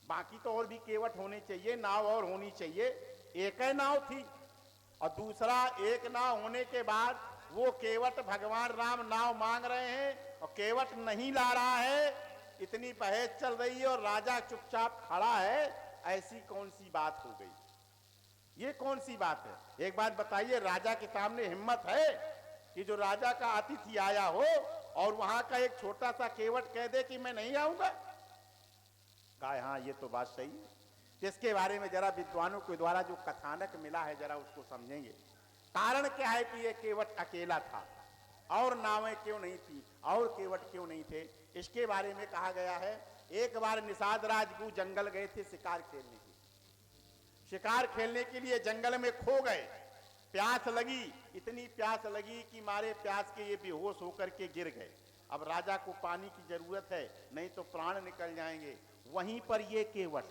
बाकी तो और भी केवट होने चाहिए, नाव और होनी चाहिए, एक है नाव थी। और दूसरा एक नाव होने के बाद वो केवट भगवान राम नाव मांग रहे हैं और केवट नहीं ला रहा है, इतनी बहस चल रही है और राजा चुपचाप खड़ा है, ऐसी कौन सी बात हो गई? ये कौन सी बात है? एक बात बताइए, राजा के सामने हिम्मत है कि जो राजा का अतिथि आया हो और वहां का एक छोटा सा केवट कह दे कि मैं नहीं आऊंगा? कहा हाँ ये तो बात सही है। इसके बारे में जरा विद्वानों के द्वारा जो कथानक मिला है जरा उसको समझेंगे। कारण क्या है कि ये केवट अकेला था और नावें क्यों नहीं थी और केवट क्यों नहीं थे, इसके बारे में कहा गया है। एक बार निषाद राजगु जंगल गए थे शिकार खेलने के, शिकार खेलने के लिए जंगल में खो गए, प्यास लगी, इतनी प्यास लगी कि मारे प्यास के ये बेहोश होकर के गिर गए। अब राजा को पानी की जरूरत है, नहीं तो प्राण निकल जाएंगे। वहीं पर ये केवट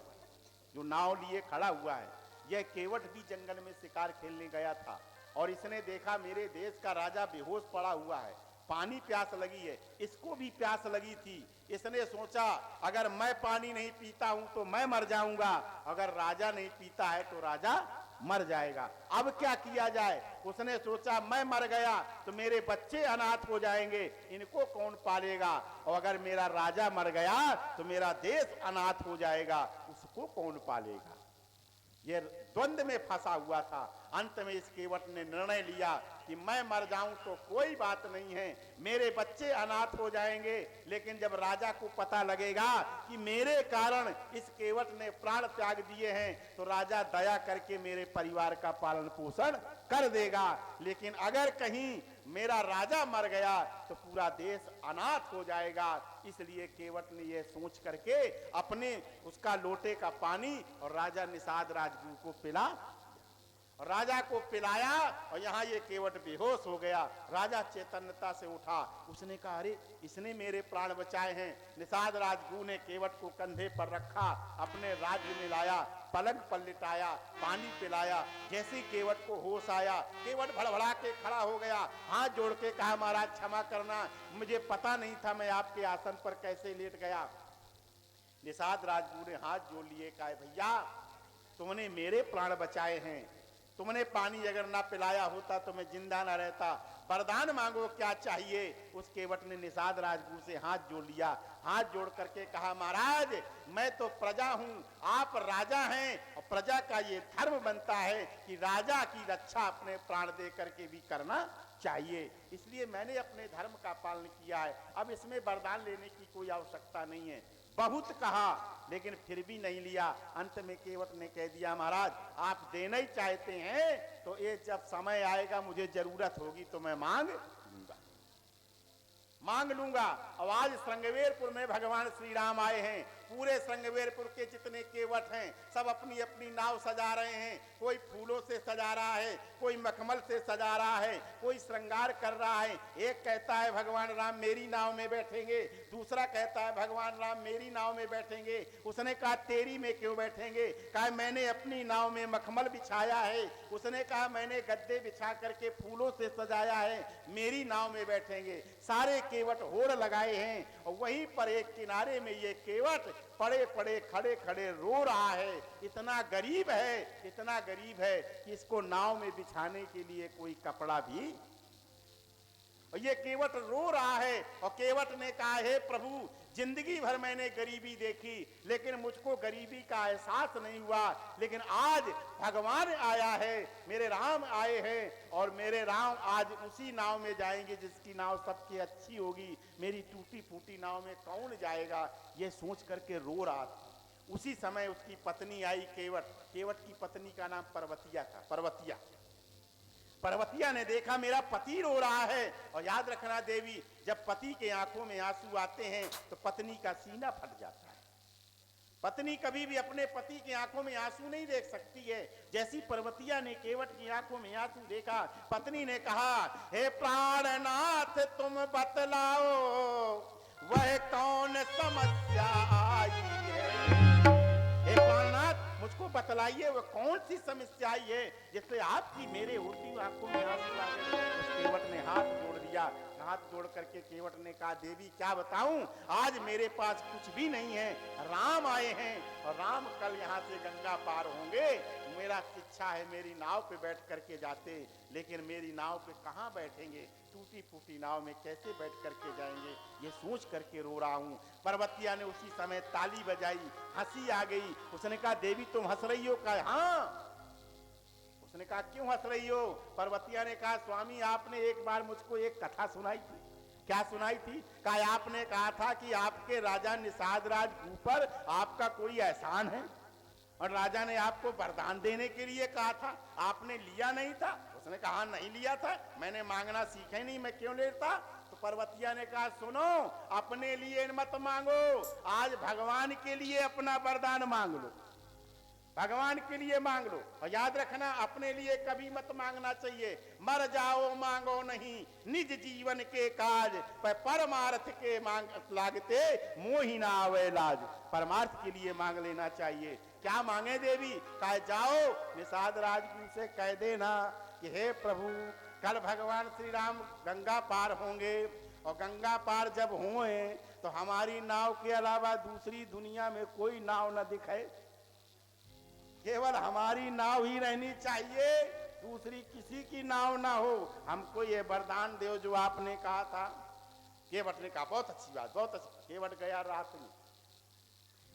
जो नाव लिए खड़ा हुआ है, यह केवट भी जंगल में शिकार खेलने गया था और इसने देखा मेरे देश का राजा बेहोश पड़ा हुआ है, पानी प्यास लगी है, इसको भी प्यास लगी थी। इसने सोचा अगर मैं पानी नहीं पीता हूं तो मैं मर जाऊंगा, अगर राजा नहीं पीता है तो राजा मर जाएगा। अब क्या किया जाए? उसने सोचा मैं मर गया तो मेरे बच्चे अनाथ हो जाएंगे, इनको कौन पालेगा, और अगर मेरा राजा मर गया तो मेरा देश अनाथ हो जाएगा, उसको कौन पालेगा। ये द्वंद्व में फंसा हुआ था। अंत में इस केवट ने निर्णय लिया कि मैं मर जाऊं तो कोई बात नहीं है, मेरे बच्चे अनाथ हो जाएंगे, लेकिन जब राजा को पता लगेगा कि मेरे कारण इस केवट ने प्राण त्याग दिए हैं तो राजा दया करके मेरे परिवार का पालन पोषण कर देगा, लेकिन अगर कहीं मेरा राजा मर गया तो पूरा देश अनाथ हो जाएगा। इसलिए केवट ने यह सोच करके अपने उसका लोटे का पानी और राजा निषाद राजगुरु को पिला, और राजा को पिलाया और यहाँ ये केवट बेहोश हो गया। राजा चैतन्यता से उठा, उसने कहा अरे इसने मेरे प्राण बचाए हैं। निषाद राजगुरु ने केवट को कंधे पर रखा, अपने राज्य में लाया, पलंग पर लिटाया, पानी पिलाया। जैसे ही केवट को होश आया, केवट भड़भड़ा के खड़ा हो गया, हाथ जोड़ के कहा महाराज क्षमा करना, मुझे पता नहीं था मैं आपके आसन पर कैसे लेट गया। निषाद राजगुरु ने हाथ जोड़ लिए, कहा भैया तुमने मेरे प्राण बचाए हैं, तुमने पानी अगर ना पिलाया होता तो मैं जिंदा ना रहता, वरदान मांगो क्या चाहिए। उस केवट ने निषाद राजगुरु से हाथ जोड़ लिया, हाथ जोड़ करके कहा महाराज मैं तो प्रजा हूं, आप राजा हैं और प्रजा का ये धर्म बनता है कि राजा की रक्षा अपने प्राण दे करके भी करना चाहिए, इसलिए मैंने अपने धर्म का पालन किया है, अब इसमें वरदान लेने की कोई आवश्यकता नहीं है। बहुत कहा लेकिन फिर भी नहीं लिया। अंत में केवट ने कह दिया महाराज आप देना ही चाहते हैं तो ये जब समय आएगा मुझे जरूरत होगी तो मैं मांग लूंगा। अब आज श्रृंगवेरपुर में भगवान श्री राम आए हैं, पूरे श्रृंगवेरपुर के जितने केवट हैं सब अपनी अपनी नाव सजा रहे हैं, कोई फूलों से सजा रहा है, कोई मखमल से सजा रहा है, कोई श्रृंगार कर रहा है। एक कहता है भगवान राम मेरी नाव में बैठेंगे, दूसरा कहता है भगवान राम मेरी नाव में बैठेंगे। उसने कहा तेरी में क्यों बैठेंगे, कहा मैंने अपनी नाव में मखमल बिछाया है, उसने कहा मैंने गद्दे बिछा करके फूलों से सजाया है, मेरी नाव में बैठेंगे। सारे केवट होड़ लगाए हैं और वहीं पर एक किनारे में ये केवट पड़े पड़े खड़े खड़े रो रहा है। इतना गरीब है, इतना गरीब है कि इसको नाव में बिछाने के लिए कोई कपड़ा भी, और ये केवट रो रहा है। और केवट ने कहा हे प्रभु जिंदगी भर मैंने गरीबी देखी लेकिन मुझको गरीबी का एहसास नहीं हुआ, लेकिन आज भगवान आया है, मेरे राम आए हैं और मेरे राम आज उसी नाव में जाएंगे जिसकी नाव सबकी अच्छी होगी, मेरी टूटी फूटी नाव में कौन जाएगा, ये सोच करके रो रहा था। उसी समय उसकी पत्नी आई केवट, केवट की पत्नी का नाम पर्वतिया था। पर्वतिया ने देखा मेरा पति रो रहा है, और याद रखना देवी जब पति के आंखों में आंसू आते हैं तो पत्नी का सीना फट जाता है। पत्नी कभी भी अपने पति की आंखों में आंसू नहीं देख सकती है। जैसी पर्वतिया ने केवट की आंखों में आंसू देखा, पत्नी ने कहा हे प्राणनाथ तुम बतलाओ वह कौन समस्या आई है। हे प्राणनाथ मुझको बतलाइए वह कौन सी समस्या आई है जिससे आपकी मेरे होती आंखों में आंसू आ गए। उस केवट ने हाथ जोड़ दिया, हाथ जोड़ करके केवट ने कहा देवी क्या बताऊं, आज मेरे पास कुछ भी नहीं है, राम आए हैं और राम कल यहाँ से गंगा पार होंगे, मेरा इच्छा है मेरी नाव पे बैठ करके जाते, लेकिन मेरी नाव पे कहाँ बैठेंगे, टूटी फूटी नाव में कैसे बैठ करके जाएंगे, ये सोच करके रो रहा हूँ। पर्वतिया ने उसी समय ताली बजाई, हंसी आ गई। उसने कहा देवी तुम हंस रही हो, कहा हाँ। उसने कहा क्यों हंस रही हो। पर्वतिया ने कहा स्वामी आपने एक बार मुझको एक कथा सुनाई थी। क्या सुनाई थी, कहा आपने कहा था कि आपके राजा निषाद राज ऊपर आपका कोई एहसान है और राजा ने आपको वरदान देने के लिए कहा था, आपने लिया नहीं था। उसने कहा नहीं लिया था, मैंने मांगना सीखा ही नहीं, मैं क्यों लेता। तो पर्वतिया ने कहा सुनो अपने लिए मत मांगो, आज भगवान के लिए अपना वरदान मांग लो, भगवान के लिए मांग लो। और याद रखना अपने लिए कभी मत मांगना चाहिए, मर जाओ मांगो नहीं, निज जीवन के काज पर परमार्थ के मांग लागते मोहि ना आवे लाज। परमार्थ के लिए मांग लेना चाहिए। क्या मांगे देवी, कहा जाओ निषाद राजगुरु से कह देना कि हे प्रभु कल भगवान श्री राम गंगा पार होंगे और गंगा पार जब होए तो हमारी नाव के अलावा दूसरी दुनिया में कोई नाव न दिखे, केवल हमारी नाव ही रहनी चाहिए, दूसरी किसी की नाव ना हो, हमको ये वरदान दो जो आपने कहा था। केवट ने कहा बहुत अच्छी बात, बहुत अच्छी। केवट गया रात में,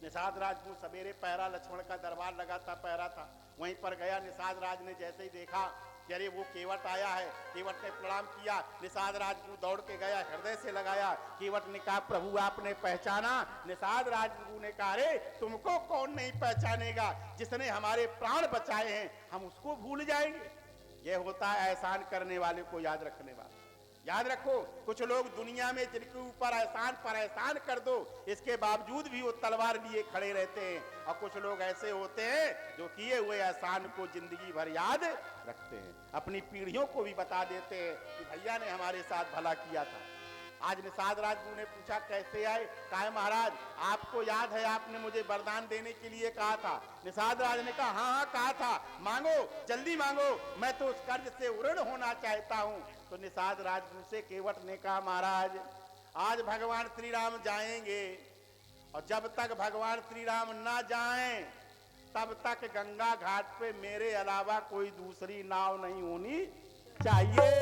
निषाद राज को सवेरे पहरा, लक्ष्मण का दरबार लगा था, पहरा था, वहीं पर गया। निषाद राज ने जैसे ही देखा कि अरे वो केवट आया है, केवट ने प्रणाम किया, निषाद राज को दौड़ के गया, हृदय से लगाया। केवट ने कहा प्रभु आपने पहचाना। निषाद राज ने कहा अरे तुमको कौन नहीं पहचानेगा, जिसने हमारे प्राण बचाए हैं हम उसको भूल जाएंगे। यह होता है एहसान करने वाले को याद रखने वाला। याद रखो कुछ लोग दुनिया में जिनके ऊपर एहसान पर एहसान कर दो इसके बावजूद भी वो तलवार लिए खड़े रहते हैं, और कुछ लोग ऐसे होते हैं जो किए हुए एहसान को जिंदगी भर याद रखते हैं, अपनी पीढ़ियों को भी बता देते हैं कि भैया ने हमारे साथ भला किया था। आज निषाद राजगुरु ने पूछा कैसे आए, कहा महाराज आपको याद है आपने मुझे वरदान देने के लिए कहा था। निषाद राज ने कहा हाँ कहा था, मांगो जल्दी मांगो, मैं तो उस कर्ज से उऋण होना चाहता हूँ। तो निषाद राजगुरु से केवट ने कहा महाराज आज भगवान श्री राम जाएंगे और जब तक भगवान श्री राम ना जाएं तब तक गंगा घाट पे मेरे अलावा कोई दूसरी नाव नहीं होनी चाहिए।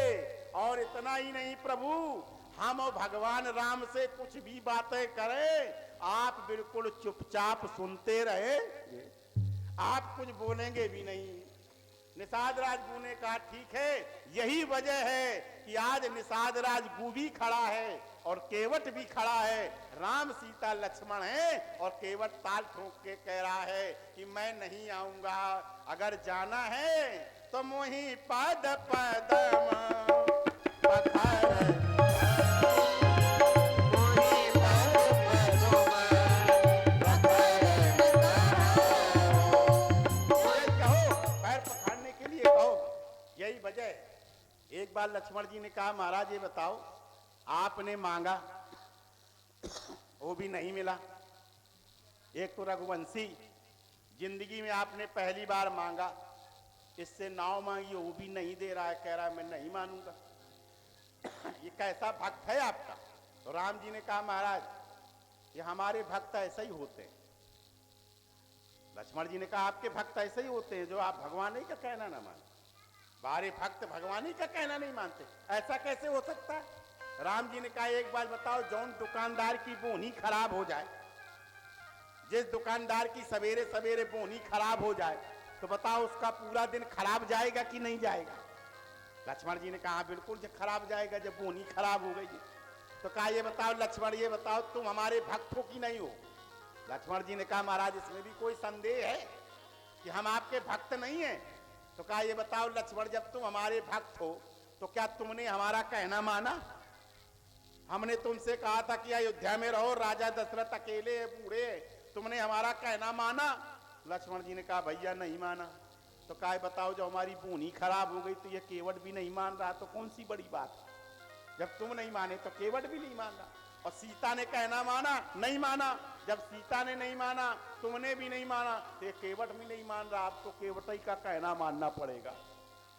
और इतना ही नहीं प्रभु, हम और भगवान राम से कुछ भी बातें करें, आप बिल्कुल चुपचाप सुनते रहे, आप कुछ बोलेंगे भी नहीं। निषाद राज गु ने कहा ठीक है, यही वजह है कि आज निषाद राज गु भी खड़ा है और केवट भी खड़ा है, राम सीता लक्ष्मण है, और केवट ताल ठोक के कह रहा है कि मैं नहीं आऊंगा, अगर जाना है तो मोही पद पदम पखार। यही वजह है। एक बार लक्ष्मण जी ने कहा महाराज ये बताओ, आपने मांगा वो भी नहीं मिला, एक तो रघुवंशी जिंदगी में आपने पहली बार मांगा, इससे नाव मांगी वो भी नहीं दे रहा है, कह रहा है मैं नहीं मानूंगा, ये कैसा भक्त है आपका? तो राम जी ने कहा महाराज ये हमारे भक्त ऐसे ही होते हैं। लक्ष्मण जी ने कहा आपके भक्त ऐसे ही होते हैं जो आप भगवान ही का कहना ना मानते, बारे भक्त भगवान ही का कहना नहीं मानते, ऐसा कैसे हो सकता है? राम जी ने कहा एक बार बताओ, जौन दुकानदार की बोनी खराब हो जाए, जिस दुकानदार की सवेरे सवेरे बोनी खराब हो जाए, तो बताओ उसका पूरा दिन खराब जाएगा कि नहीं जाएगा? लक्ष्मण जी ने कहा बिल्कुल जब खराब जाएगा, जब बोनी खराब हो गई। तो कहा ये बताओ लक्ष्मण, ये बताओ तुम हमारे भक्त हो कि नहीं हो? लक्ष्मण जी ने कहा महाराज इसमें भी कोई संदेह है कि हम आपके भक्त नहीं हैं? तो कहा ये बताओ लक्ष्मण, जब तुम हमारे भक्त हो तो क्या तुमने हमारा कहना माना? हमने तुमसे कहा था कि अयोध्या में रहो, राजा दशरथ अकेले है, बूढ़े, तुमने हमारा कहना माना? लक्ष्मण जी ने कहा भैया नहीं माना। तो कहा बताओ जब हमारी बोनी खराब हो गई तो ये केवट भी नहीं मान रहा, तो कौन सी बड़ी बात? जब तुम नहीं माने तो केवट भी नहीं मान रहा। और सीता ने कहना माना? नहीं माना। जब सीता ने नहीं माना, तुमने भी नहीं माना, तो केवट भी नहीं मान रहा, अब तो केवट ही का कहना मानना पड़ेगा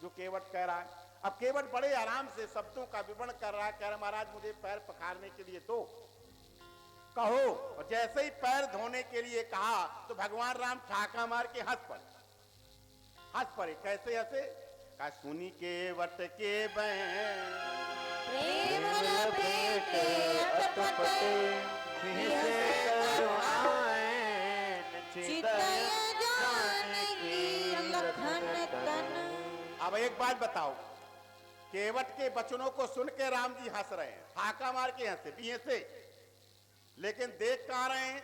जो केवट कह रहा है। अब केवट बड़े आराम से शब्दों का विवरण कर रहा है, कह रहा महाराज मुझे पैर पखारने के लिए दो, कहो। और जैसे ही पैर धोने के लिए कहा तो भगवान राम ठाका मार के हंस पड़े। कैसे हंसे? कहा सुनी केवट के प्रेम लपेटे अटपटे, मिसे करुणाएं चितय जानकी लखन तन। अब एक बात बताओ, केवट के वचनों को सुन के राम जी हंस रहे हैं, हाका मार के हंसे भी से, लेकिन देख कहां रहे हैं?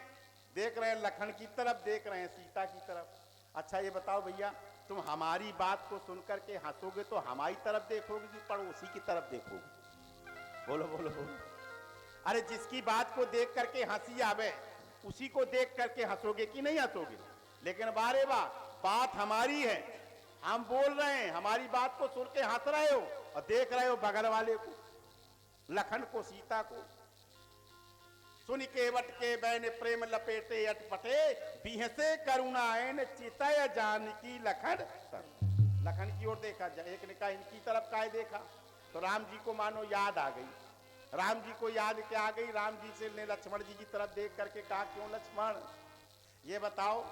देख रहे हैं लखन की तरफ, देख रहे हैं सीता की तरफ। अच्छा ये बताओ भैया, तुम हमारी बात को सुनकर के हंसोगे तो हमारी तरफ देखोगे कि पड़ोसी की तरफ देखोगे? बोलो बोलो बोलो। अरे जिसकी बात को देख करके हंसी आवे उसी को देख करके हंसोगे कि नहीं हंसोगे? लेकिन बारे बा बात हमारी है, हम बोल रहे हैं, हमारी बात को सुन के हंस रहे हो और देख रहे हो बगल वाले को, लखन को, सीता को। सुन केवट के बैन प्रेम लपेटे अटपटे, बिहसे करुणाएं चितय जानकी लखन। लखन की ओर देखा, एक ने कहा इनकी तरफ काहे देखा? तो राम जी को मानो याद आ गई। राम जी को याद क्या आ गई? राम जी से ने लक्ष्मण जी की तरफ देख करके कहा क्यों लक्ष्मण, ये बताओ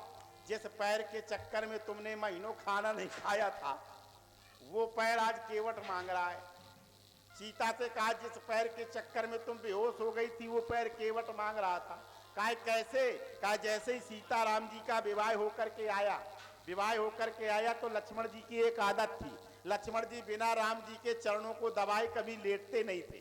जिस पैर के चक्कर में तुमने महीनों खाना नहीं खाया था, वो पैर आज केवट मांग रहा है। सीता से कहा जिस पैर के चक्कर में तुम बेहोश हो गई थी, वो पैर केवट मांग रहा था। कहा कैसे? कहा जैसे ही सीता राम जी का विवाह होकर के आया तो लक्ष्मण जी की एक आदत थी, लक्ष्मण जी बिना राम जी के चरणों को दबाए कभी लेटते नहीं थे,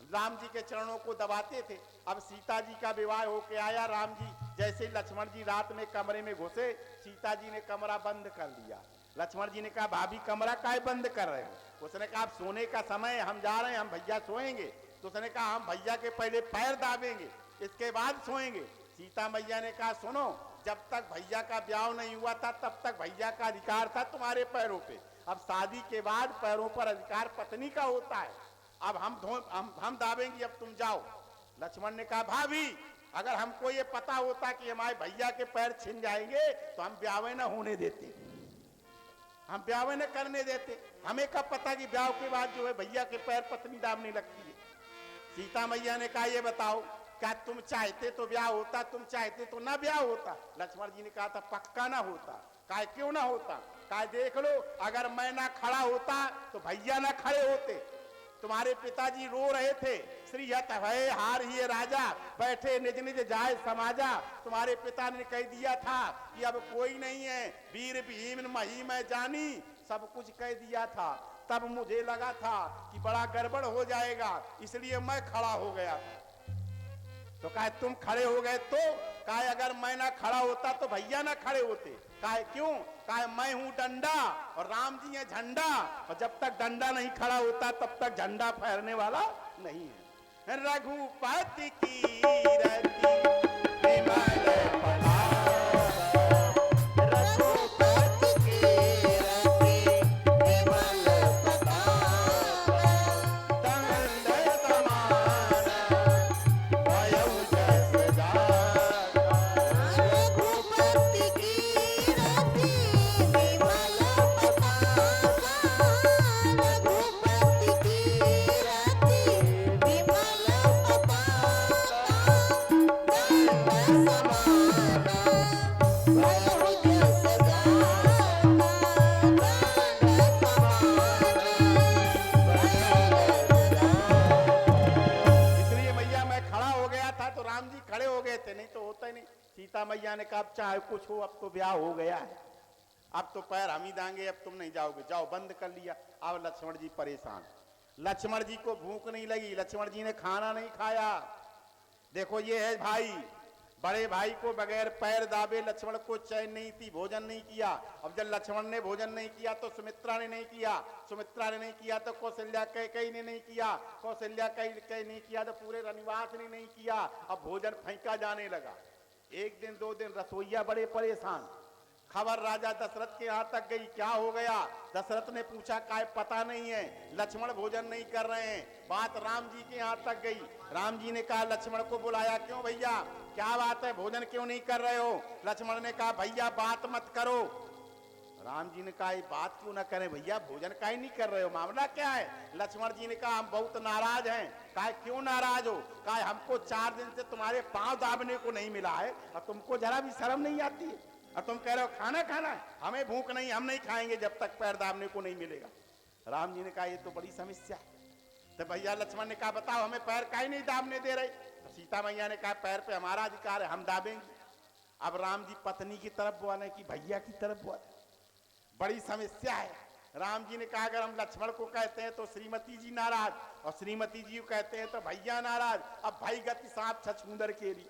राम जी के चरणों को दबाते थे। अब सीता जी का विवाह होके आया, राम जी जैसे लक्ष्मण जी रात में कमरे में घुसे, सीता जी ने कमरा बंद कर दिया। लक्ष्मण जी ने कहा भाभी कमरा काहे बंद कर रहे हो? उसने कहा अब सोने का समय है, हम जा रहे हैं, हम भैया सोएंगे। तो उसने कहा हम भैया के पहले पैर दाबेंगे, इसके बाद सोएंगे। सीता मैया ने कहा सुनो, जब तक भैया का ब्याह नहीं हुआ था तब तक भैया का अधिकार था तुम्हारे पैरों पे, अब शादी के बाद पैरों पर अधिकार पत्नी का होता है, अब हम दाबेंगे, अब तुम जाओ। लक्ष्मण ने कहा भाभी अगर हमको ये पता होता कि हमारे भैया के पैर छिन जाएंगे तो हम ब्याह न होने देते, हम ब्याह न करने देते। हमें कब पता कि ब्याह के बाद जो है भैया के पैर पत्नी दाबने लगती है। सीता मैया ने कहा ये बताओ क्या तुम चाहते तो ब्याह होता, तुम चाहते तो ना ब्याह होता? लक्ष्मण जी ने कहा था पक्का ना होता। कहा क्यों ना होता? कहा देख लो, अगर मैं ना खड़ा होता तो भैया ना खड़े होते, तुम्हारे पिताजी रो रहे थे, श्री हत भय हार ही राजा, बैठे निज निज जाय समाजा। तुम्हारे पिता ने कह दिया था कि अब कोई नहीं है, वीर भीम मही मैं जानी, सब कुछ कह दिया था। तब मुझे लगा था कि बड़ा गड़बड़ हो जाएगा, इसलिए मैं खड़ा हो गया। तो कहा तुम खड़े हो गए, तो कहा अगर मैं ना खड़ा होता तो भैया ना खड़े होते। कहा क्यों? कहा मैं हूं डंडा और राम जी है झंडा, और जब तक डंडा नहीं खड़ा होता तब तक झंडा फहरने वाला नहीं है। रघुपति की रति विमल पताका, रघुपति की रति विमल पताका, दंड समान भयउ जस जाका। रघुपति की रति विमल पताका, रघुपति की रति विमल पताका, दंड समान भयउ जस जाका, दंड समान इसलिए मैया मैं खड़ा हो गया था तो राम जी खड़े हो गए थे, नहीं तो होता ही नहीं। सीता मैया ने कहा अब चाहे कुछ हो, अब तो ब्याह हो गया है, अब तो पैर हम ही दांगे, अब तुम नहीं जाओगे, जाओ, बंद कर लिया। अब लक्ष्मण जी परेशान, लक्ष्मण जी को भूख नहीं लगी, लक्ष्मण जी ने खाना नहीं खाया। देखो ये है भाई, बड़े भाई को बगैर पैर दाबे लक्ष्मण को चैन नहीं थी, भोजन नहीं किया। अब जब लक्ष्मण ने भोजन नहीं किया तो सुमित्रा ने नहीं किया, सुमित्रा ने नहीं किया तो कौशल्या कैकेयी ने नहीं किया, कौशल्या कैकेयी नहीं किया तो पूरे रनिवास ने नहीं किया। अब भोजन फेंका जाने लगा। एक दिन दो दिन रसोईया बड़े परेशान। खबर राजा दशरथ के यहाँ तक गई, क्या हो गया? दशरथ ने पूछा, काय पता नहीं है, लक्ष्मण भोजन नहीं कर रहे हैं। बात राम जी के यहाँ तक गई। राम जी ने कहा लक्ष्मण को बुलाया, क्यों भैया क्या बात है, भोजन क्यों नहीं कर रहे हो? लक्ष्मण ने कहा भैया बात मत करो। राम जी ने कहा बात क्यों ना करें भैया, भोजन काहे नहीं कर रहे हो, मामला क्या है? लक्ष्मण जी ने कहा हम बहुत नाराज हैं। कहा क्यों नाराज हो? कहा हमको 4 दिन से तुम्हारे पांव दाबने को नहीं मिला है और तुमको जरा भी शर्म नहीं आती है, और तुम कह रहे हो खाना खाना, हमें भूख नहीं, हम नहीं खाएंगे जब तक पैर दाबने को नहीं मिलेगा। राम जी ने कहा ये तो बड़ी समस्या है। तो भैया लक्ष्मण ने कहा बताओ हमें पैर काहे नहीं दाबने दे रहे? तो सीता मैया ने कहा पैर पे हमारा अधिकार है, हम दाबेंगे। अब राम जी पत्नी की तरफ बोले कि भैया की तरफ बोले, बड़ी समस्या है। राम जी ने कहा अगर हम लक्ष्मण को कहते हैं तो श्रीमती जी नाराज, और श्रीमती जी को कहते हैं तो भैया नाराज। अब भाई गति सांप छछूंदर केरी,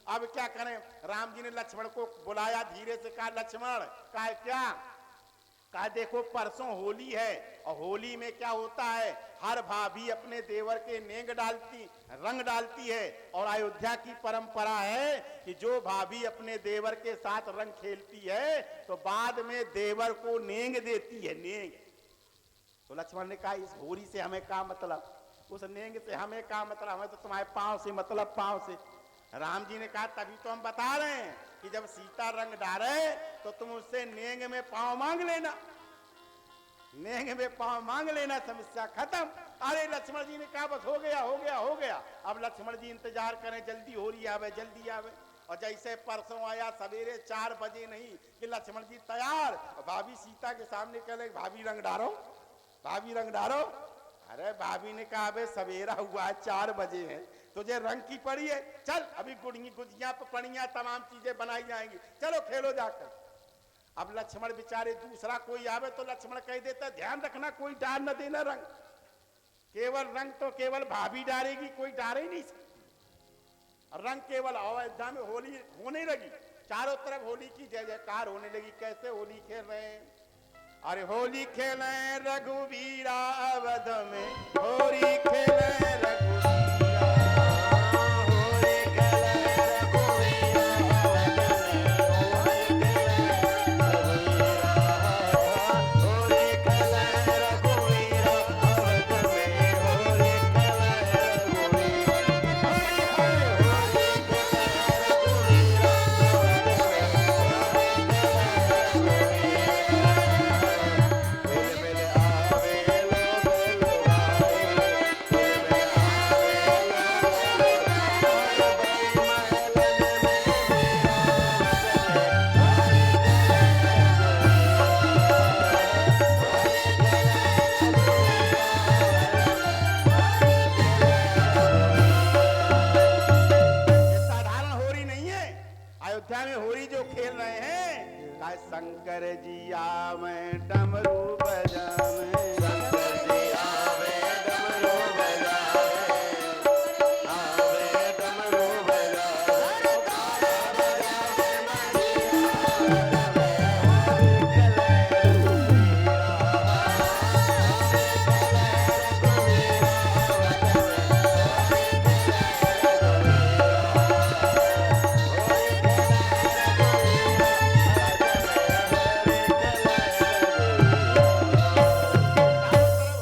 अब क्या करें? राम जी ने लक्ष्मण को बुलाया, धीरे से कहा लक्ष्मण, कहा क्या? कहा देखो परसों होली है, और होली में क्या होता है, हर भाभी अपने देवर के नेंग डालती, रंग डालती है। और अयोध्या की परंपरा है कि जो भाभी अपने देवर के साथ रंग खेलती है तो बाद में देवर को नेंग देती है, नेंग। तो लक्ष्मण ने कहा इस होली से हमें क्या मतलब, उस नेंग से हमें क्या मतलब, हमें तो तुम्हारे पांव से मतलब, पांव से। राम जी ने कहा तभी तो हम बता रहे हैं कि जब सीता रंग डाले तो तुम उससे नेंग में पांव मांग लेना, नेंग में पांव मांग लेना, समस्या खत्म। अरे लक्ष्मण जी ने कहा बस हो गया हो गया हो गया। अब लक्ष्मण जी इंतजार करें, जल्दी होली आवे, जल्दी आवे। और जैसे परसों आया सवेरे 4 बजे नहीं कि लक्ष्मण जी तैयार, भाभी सीता के सामने कह ले भाभी रंग डालो, भाभी रंग डालो। अरे भाभी ने कहा अबे सवेरा हुआ है, 4 बजे है, तुझे रंग की पड़ी है, चल अभी गुड़िया गुजिया पपड़ियां तमाम चीजें बनाई जाएंगी, चलो खेलो जाकर। अब लक्ष्मण बेचारे दूसरा कोई आवे तो लक्ष्मण कह देता ध्यान रखना कोई डाल न देना रंग, केवल रंग तो केवल भाभी डालेगी, कोई डाल ही नहीं सकती। रंग केवल अयोध्या में होली होने लगी, चारों तरफ होली की जय जयकार होने लगी। कैसे होली खेल रहे हैं? अरे होली खेले रघुवीरा अवध में, होली खेले रघुवीरा, होली खेले रघुवीरा अवध में, होली खेले रघुवीरा, होली खेले रघुवीरा अवध में, होली खेले रघुवीरा, काय शंकर जी आवे डमरू बजावे शंकर जी आवे डमरू बजावे, आवे डमरू बजावे, बजावे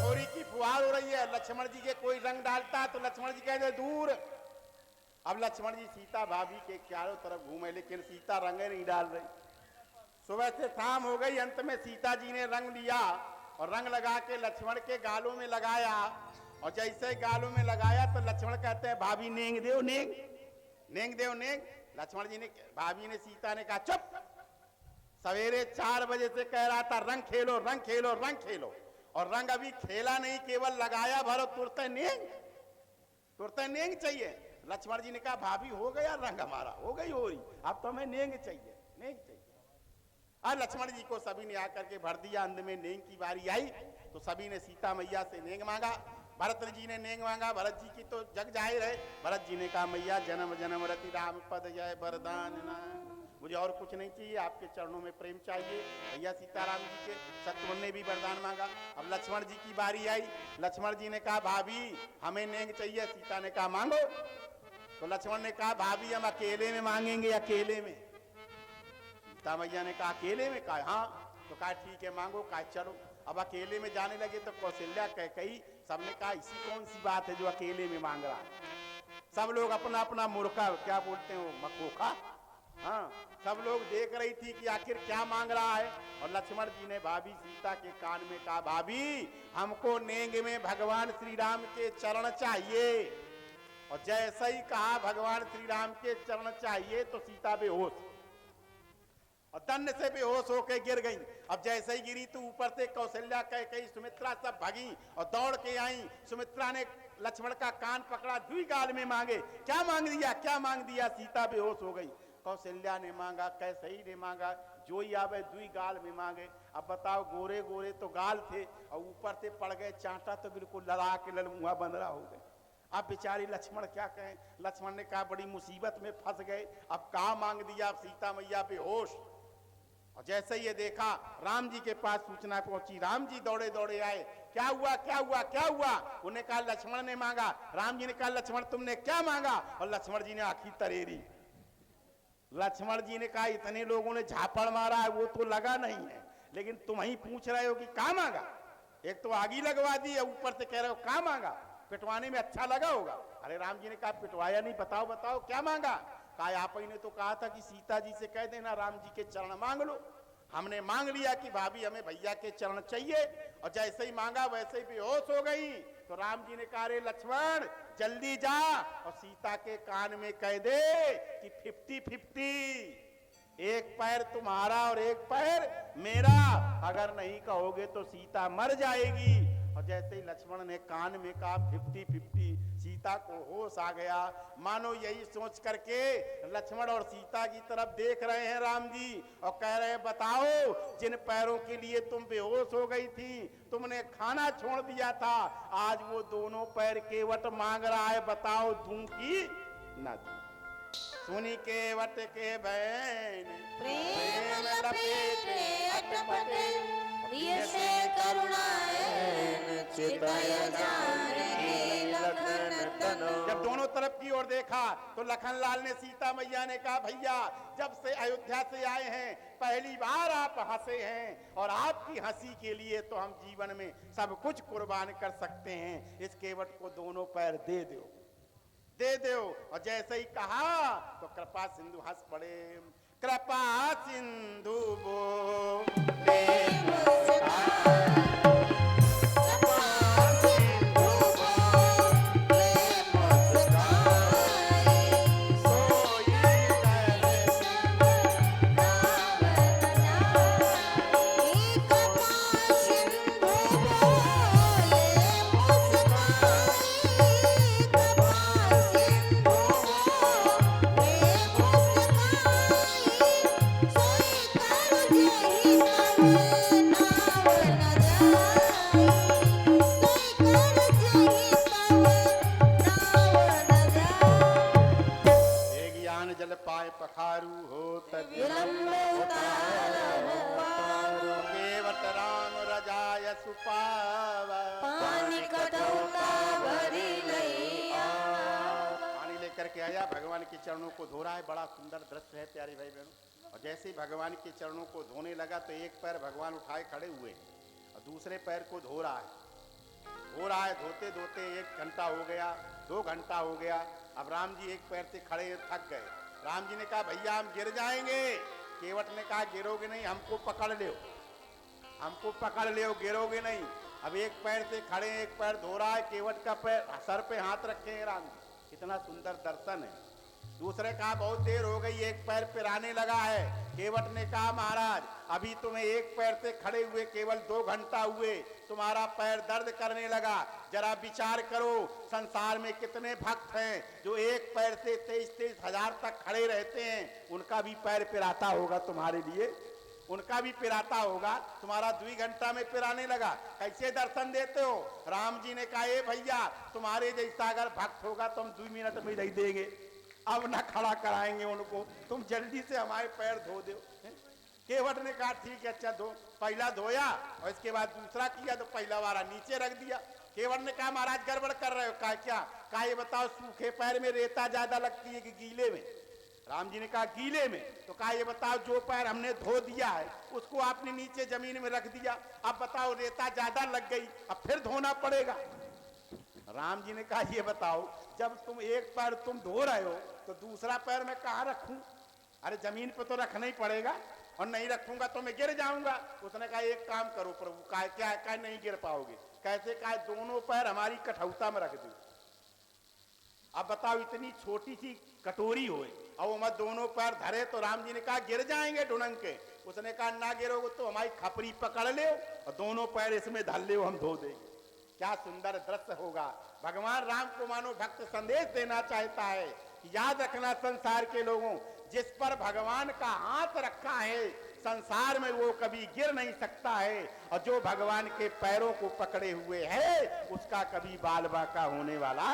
होरी की फुहार हो रही है। लक्ष्मण जी के कोई रंग डालता तो लक्ष्मण जी कहते दूर। अब लक्ष्मण जी सीता भाभी के चारों तरफ घूमे, लेकिन सीता रंग नहीं डाल रही। सुबह से शाम हो गई, अंत में सीता जी ने रंग लिया और रंग लगा के लक्ष्मण के गालों में लगाया। और जैसे ही गालों में लगाया तो लक्ष्मण कहते हैं भाभी नेंग देव नेंग, नेंग देव नेंग। लक्ष्मण जी ने, भाभी ने, सीता ने कहा चुप। सवेरे 4 बजे से कह रहा था रंग खेलो रंग खेलो रंग खेलो, और रंग अभी खेला नहीं, केवल लगाया भरो, तुरते नेंग चाहिए। लक्ष्मण जी ने कहा भाभी हो गया रंग हमारा, हो गई होरी, अब तो हमें नेंग चाहिए, नेंग चाहिए। और लक्ष्मण जी को सभी ने आकर के भर दिया। अंत में नेंग की बारी आई तो सभी ने सीता मैया से नेंग मांगा। भरत जी ने नेंग मांगा, भरत जी की तो जग जाहिर है। भरत जी ने कहा मैया जन्म जन्म रति राम पद जय वरदान ना, मुझे और कुछ नहीं चाहिए, आपके चरणों में प्रेम चाहिए। भैया सीताराम जी के शत्रुघ्न ने भी वरदान मांगा। अब लक्ष्मण जी की बारी आई। लक्ष्मण जी ने कहा भाभी हमें नेंग चाहिए। सीता ने कहा मांगो। तो लक्ष्मण ने कहा भाभी हम अकेले में मांगेंगे, अकेले में। सीता मैया ने कहा अकेले में? कहा हाँ। तो कहा ठीक है मांगो। कहा चलो। अब अकेले में जाने लगे तो कौशल्या कैकेयी सबने कहा इसी कौन सी बात है जो अकेले में मांग रहा है। सब लोग अपना अपना मुर्खा, क्या बोलते हैं वो, मकोखा, हाँ, सब लोग देख रही थी कि आखिर क्या मांग रहा है। और लक्ष्मण जी ने भाभी सीता के कान में कहा भाभी हमको नेंग में भगवान श्री राम के चरण चाहिए। और जैसे ही कहा भगवान श्री राम के चरण चाहिए तो सीता बेहोश, और दंड से बेहोश होकर गिर गई। अब जैसे ही गिरी तो ऊपर से कौशल्या कैकेयी सुमित्रा सब भागी और दौड़ के आई। सुमित्रा ने लक्ष्मण का कान पकड़ा, दुई गाल में मांगे। क्या मांग दिया, क्या मांग दिया? सीता बेहोश हो गई। कौशल्या ने मांगा, कैकेयी ने मांगा, जो ही आवे दुई गाल में मांगे। अब बताओ गोरे गोरे तो गाल थे और ऊपर से पड़ गए चांटा तो बिल्कुल लड़ा के ललमुआ बंदरा हो गए। अब बेचारी लक्ष्मण क्या कहें। लक्ष्मण ने कहा बड़ी मुसीबत में फंस गए, अब कहा मांग दिया। अब सीता मैया बेहोश। और जैसे ये देखा राम जी के पास सूचना पहुंची। राम जी दौड़े दौड़े आए। क्या हुआ क्या हुआ क्या हुआ? उन्हें कहा लक्ष्मण ने मांगा। राम जी ने कहा लक्ष्मण तुमने क्या मांगा? और लक्ष्मण जी ने आंखी तरेरी। लक्ष्मण जी ने कहा इतने लोगों ने झापड़ मारा है वो तो लगा नहीं है, लेकिन तुम ही पूछ रहे हो कि क्या मांगा। एक तो आगी लगवा दी है, ऊपर से कह रहे हो क्या मांगा। पिटवाने में अच्छा लगा होगा। अरे राम जी ने कहा पिटवाया नहीं, बताओ बताओ क्या मांगा। कहा आप ही ने तो कहा था कि सीता जी से कह देना राम जी के चरण मांग लो। हमने मांग लिया कि भाभी हमें भैया के चरण चाहिए, और जैसे ही मांगा वैसे ही बेहोश हो गई। तो राम जी ने कहा रे लक्ष्मण जल्दी जा और सीता के कान में कह दे कि 50-50, एक पैर तुम्हारा और एक पैर मेरा। अगर नहीं कहोगे तो सीता मर जाएगी। और जैसे ही लक्ष्मण ने कान में कहा 50-50, सीता को होश आ गया। मानो यही सोच करके लक्ष्मण और सीता की तरफ देख रहे हैं राम जी, और कह रहे हैं बताओ जिन पैरों के लिए तुम बेहोश हो गई थी, तुमने खाना छोड़ दिया था, आज वो दोनों पैर केवट मांग रहा है, बताओ दूं की ना दूं। सुनी केवट के बहन प्रेम लपेटे अटपटे, प्रिय से करुणाएं चितय जाने लखन तनो। जब दोनों तरफ की ओर देखा तो लखन लाल ने सीता मैया ने कहा भैया जब से अयोध्या से आए हैं पहली बार आप हंसे हैं, और आपकी हंसी के लिए तो हम जीवन में सब कुछ कुर्बान कर सकते हैं। इस केवट को दोनों पैर दे दो, दे दो। और जैसे ही कहा तो कृपा सिंधु हंस पड़े। कृपा सिंधु बोले सोई कर पाए पखारू हो तब विलंब उतारहु पारो। केवट राम रजाय सुपावा पानी कटौता भरी लैया। पानी लेकर के आया, भगवान के चरणों को धो रहा है। बड़ा सुंदर दृश्य है प्यारे भाई बहनों। और जैसे ही भगवान के चरणों को धोने लगा तो एक पैर भगवान उठाए खड़े हुए और दूसरे पैर को धो रहा है। धोते धोते 1 घंटा हो गया, 2 घंटा हो गया। अब राम जी एक पैर से खड़े थक गए। राम जी ने कहा भैया हम गिर जाएंगे। केवट ने कहा गिरोगे नहीं, हमको पकड़ ले, गिरोगे नहीं। अब एक पैर से खड़े, एक पैर धो रहा है, केवट का पैर सर पे हाथ रखे हैं राम जी। कितना सुंदर दर्शन है। दूसरे कहा बहुत देर हो गई, एक पैर पिराने लगा है। केवट ने कहा महाराज अभी तुम्हें एक पैर से खड़े हुए केवल 2 घंटा हुए, तुम्हारा पैर दर्द करने लगा। जरा विचार करो संसार में कितने भक्त हैं जो एक पैर से 23-23 हजार तक खड़े रहते हैं। उनका भी पैर पिराता होगा तुम्हारे लिए, उनका भी पिराता होगा। तुम्हारा 2 घंटा में पिराने लगा, कैसे दर्शन देते हो। राम जी ने कहा ए भैया तुम्हारे जैसा अगर भक्त होगा तो हम 2 मिनट में दे देंगे, अब ना खड़ा कराएंगे उनको, तुम जल्दी से हमारे पैर धो दो। केवट ने कहा ठीक है अच्छा धो। पहला धोया और इसके बाद दूसरा किया तो पहला वाला नीचे रख दिया। केवट ने कहा महाराज गड़बड़ कर रहे हो। कहा क्या? कहा ये बताओ सूखे पैर में रेता ज्यादा लगती है कि गीले में? राम जी ने कहा गीले में। तो कहा ये बताओ जो पैर हमने धो दिया है उसको आपने नीचे जमीन में रख दिया, अब बताओ रेता ज्यादा लग गई, अब फिर धोना पड़ेगा। राम जी ने कहा ये बताओ जब तुम एक पैर तुम धो रहे हो तो दूसरा पैर मैं कहाँ रखूं? अरे जमीन पे तो रखना ही पड़ेगा, और नहीं रखूंगा तो मैं गिर जाऊंगा। उसने कहा एक काम करो प्रभु। कहा क्या? कहा नहीं गिर पाओगे। कैसे? कहा दोनों पैर हमारी कठौता में रख दो। अब बताओ इतनी छोटी सी कटोरी हो और वो मत दोनों पैर धरे तो राम जी ने कहा गिर जाएंगे ढुनंग के। उसने कहा ना गिरोगे तो हमारी खपरी पकड़ ले और दोनों पैर इसमें धर ले, हम धो देंगे। क्या सुंदर दृश्य होगा। भगवान राम को मानो भक्त संदेश देना चाहता है कि याद रखना संसार के लोगों, जिस पर भगवान का हाथ रखा है संसार में वो कभी गिर नहीं सकता है, और जो भगवान के पैरों को पकड़े हुए है उसका कभी बाल बाका होने वाला।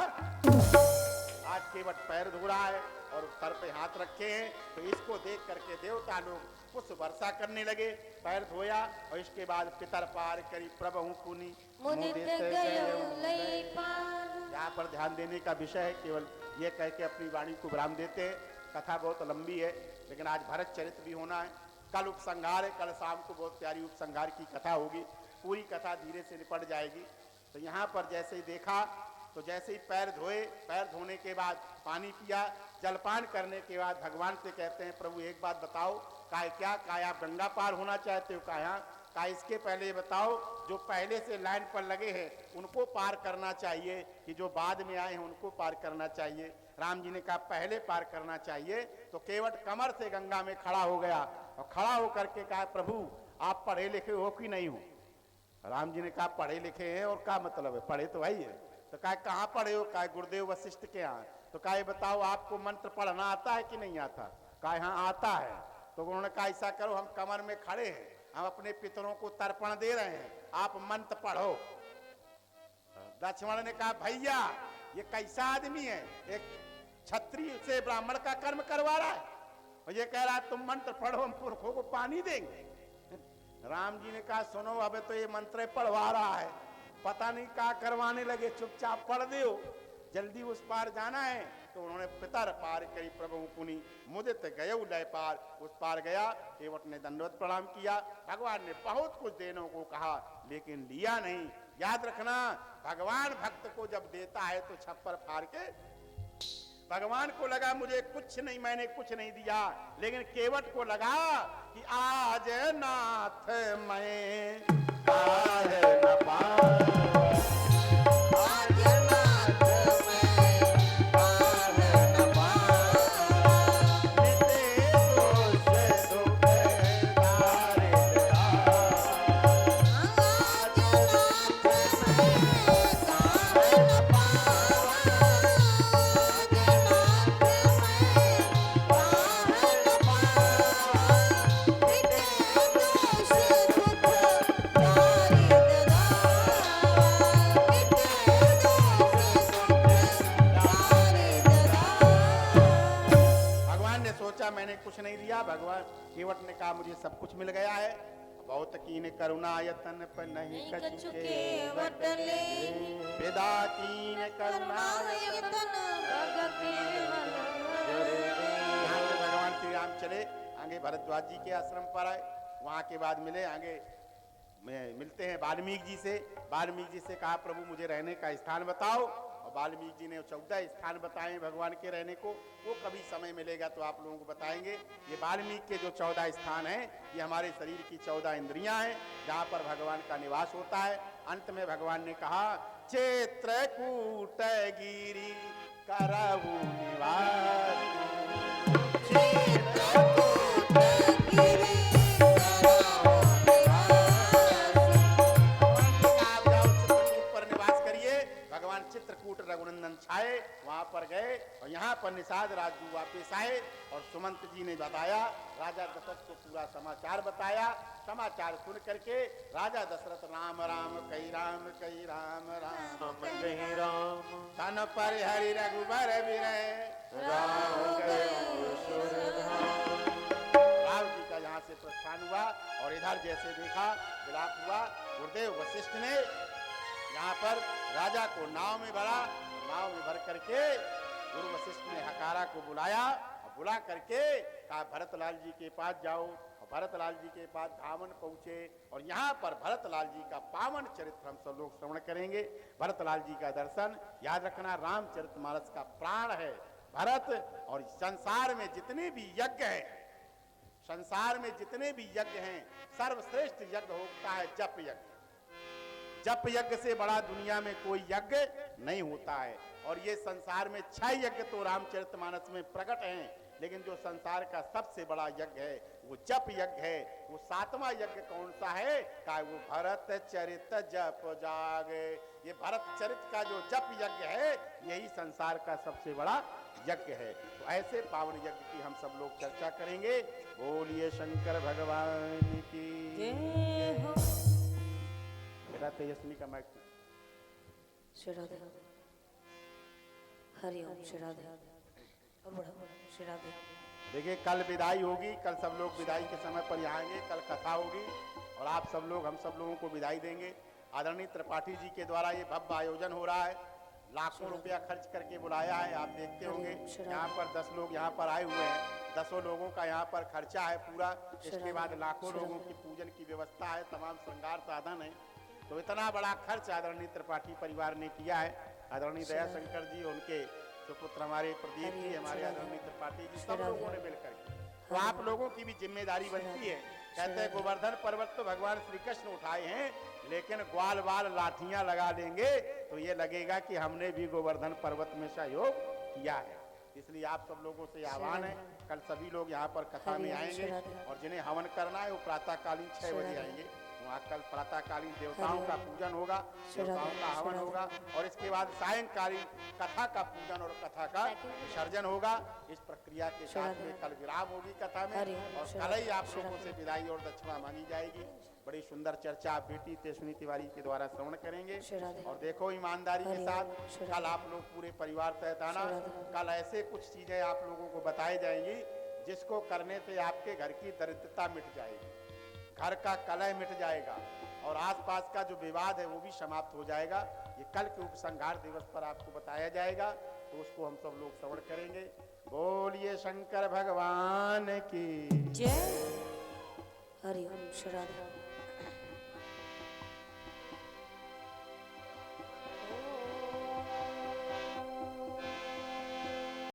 आज केवट पैर धो रहा है और सर पे हाथ रखे हैं, तो इसको देख करके देवता लोग पुष्प वर्षा करने लगे। पैर धोया और इसके बाद पितर पार करी प्रभु पुनि मुदित गयो लई पार। यहाँ पर ध्यान देने का विषय है, केवल ये कह के अपनी वाणी को विराम देते हैं। कथा बहुत लंबी है लेकिन आज भरत चरित्र भी होना है। कल उपसंहार है, कल शाम को बहुत प्यारी उपसंहार की कथा होगी। पूरी कथा धीरे से निपट जाएगी। तो यहाँ पर जैसे ही देखा तो जैसे ही पैर धोए, पैर धोने के बाद पानी पिया, जलपान करने के बाद भगवान से कहते हैं प्रभु एक बात बताओ। कहा क्या? कहा आप गंगा पार होना चाहते हो? कहा इसके पहले बताओ जो पहले से लाइन पर लगे हैं उनको पार करना चाहिए कि जो बाद में आए हैं उनको पार करना चाहिए? राम जी ने कहा पहले पार करना चाहिए। तो केवट कमर से गंगा में खड़ा हो गया और खड़ा होकर के कहा प्रभु आप पढ़े लिखे हो कि नहीं हो? राम जी ने कहा पढ़े लिखे हैं। और क्या मतलब है? पढ़े तो वही है। तो कहा कहाँ पढ़े हो? कहा गुरुदेव वशिष्ठ के यहाँ। तो कहा ये बताओ आपको मंत्र पढ़ना आता है कि नहीं आता? कहा हाँ आता है। तो उन्होंने कहा ऐसा करो हम कमर में खड़े हैं, हम अपने पितरों को तर्पण दे रहे हैं, आप मंत्र पढ़ो। लक्ष्मण ने कहा भैया ये कैसा आदमी है, एक क्षत्रिय से ब्राह्मण का कर्म करवा रहा है और ये कह रहा है तुम मंत्र पढ़ो हम पुरखों को पानी देंगे। राम जी ने कहा सुनो अब तो ये मंत्र पढ़वा रहा है, पता नहीं क्या करवाने लगे, चुपचाप पढ़ दो, जल्दी उस पार जाना है। तो उन्होंने पितर पार करी प्रभु पुनि मुदित गयो लय पार। उस पार गया। केवट ने दंडवत प्रणाम किया। भगवान ने बहुत कुछ देने को कहा लेकिन लिया नहीं। याद रखना भगवान भक्त को जब देता है तो छप्पर फाड़ के, भगवान को लगा मुझे कुछ नहीं, मैंने कुछ नहीं दिया, लेकिन केवट को लगा कि आज नाथ मैं पार न पाऊं। कुछ नहीं दिया, भगवान केवट ने कहा मुझे सब कुछ मिल गया है। बहुत कीन करुणा यतन पर नहीं कछु केवट ले, विदा कीन करुणा यतन भग केवल यहाँ से भगवान श्री राम चले आगे भरद्वाज जी के आश्रम पर आए। वहां के बाद मिले आगे मिलते हैं वाल्मीकि जी से। वाल्मीकि जी से कहा प्रभु मुझे रहने का स्थान बताओ, और वाल्मीकि जी ने 14 स्थान बताए भगवान के रहने को। वो कभी समय मिलेगा तो आप लोगों को बताएंगे। ये वाल्मीकि के जो 14 स्थान हैं ये हमारे शरीर की 14 इंद्रियां हैं जहाँ पर भगवान का निवास होता है। अंत में भगवान ने कहा चित्रकूट गिरी करहु निवास, चित्रकूट रघुनंदन छाए, वहां पर गए और यहाँ पर निषाद राजू वापिस आए और सुमंत जी ने बताया, राजा दशरथ को पूरा समाचार बताया। समाचार सुन करके राजा दशरथ राम राम कही राम कही राम राम कही राम, तन पर हरि रघुबर विरह राव जी का यहाँ से प्रस्थान हुआ और इधर जैसे देखा विलाप हुआ। गुरुदेव वशिष्ठ ने यहाँ पर राजा को नाव में भरा, नाव में भर करके गुरु वशिष्ठ ने हकारा को बुलाया और बुला करके कहा भरतलाल जी के पास जाओ। और भरतलाल जी के पास धामन पहुंचे और यहाँ पर भरतलाल जी का पावन चरित्र हम सब लोग श्रवण करेंगे। भरतलाल जी का दर्शन याद रखना, रामचरितमानस का प्राण है भरत। और संसार में जितने भी यज्ञ हैं, संसार में जितने भी यज्ञ हैं, सर्वश्रेष्ठ यज्ञ होता है जप यज्ञ। जप यज्ञ से बड़ा दुनिया में कोई यज्ञ नहीं होता है। और ये संसार में 6 यज्ञ तो रामचरितमानस में प्रकट हैं, लेकिन जो संसार का सबसे बड़ा यज्ञ है वो जप यज्ञ है। वो 7वां यज्ञ कौन सा है? का वो भरत चरित जप जागे। ये भरत चरित का जो जप यज्ञ है यही संसार का सबसे बड़ा यज्ञ है। तो ऐसे पावन यज्ञ की हम सब लोग चर्चा करेंगे। बोलिए शंकर भगवान की जय हो। बेटा तेजस्वी का माइक श्री राधे हरि ओम। श्री राधे श्री राधे। देखिए कल विदाई होगी, कल सब लोग विदाई के समय पर यहाँ आएंगे, कल कथा होगी और आप सब लोग हम सब लोगों को विदाई देंगे। आदरणीय त्रिपाठी जी के द्वारा ये भव्य आयोजन हो रहा है, लाखों रुपया खर्च करके बुलाया है। आप देखते होंगे यहाँ पर 10 लोग यहाँ पर आए हुए हैं, 10 लोगों का यहाँ पर खर्चा है पूरा। इसके बाद लाखों लोगों की पूजन की व्यवस्था है, तमाम श्रृंगार साधन है। तो इतना बड़ा खर्च आदरणीय त्रिपाठी परिवार ने किया है। आदरणीय दया शंकर जी, उनके सुपुत्र हमारे प्रदीप जी, हमारे आदरणीय त्रिपाठी जी, सब लोगों ने मिलकर। तो आप लोगों की भी जिम्मेदारी बनती है। कहते हैं गोवर्धन पर्वत तो भगवान श्री कृष्ण उठाए हैं, लेकिन ग्वाल बाल लाठियां लगा देंगे तो ये लगेगा कि हमने भी गोवर्धन पर्वत में सहयोग किया है। इसलिए आप सब लोगों से आह्वान है, कल सभी लोग यहाँ पर कथा में आएंगे और जिन्हें हवन करना है वो प्रातःकालीन 6 बजे आएंगे। वहाँ कल प्रातःकालीन देवताओं का पूजन होगा, देवताओं का हवन होगा और इसके बाद सायंकालीन कथा का पूजन और कथा का विसर्जन होगा। इस प्रक्रिया के साथ में कल विराम होगी कथा में और कल ही आप लोगों से विदाई और दक्षिणा मांगी जाएगी। बड़ी सुंदर चर्चा आप बेटी तेजस्वी तिवारी के द्वारा श्रवण करेंगे। और देखो ईमानदारी के साथ कल आप लोग पूरे परिवार सहित आना। कल ऐसे कुछ चीजें आप लोगों को बताई जाएंगी जिसको करने से आपके घर की दरिद्रता मिट जाएगी, घर का कलह मिट जाएगा और आसपास का जो विवाद है वो भी समाप्त हो जाएगा। ये कल के उपसंहार दिवस पर आपको बताया जाएगा, तो उसको हम सब लोग श्रवण करेंगे। बोलिए शंकर भगवान की जय। हरि ओम। श्री राधे।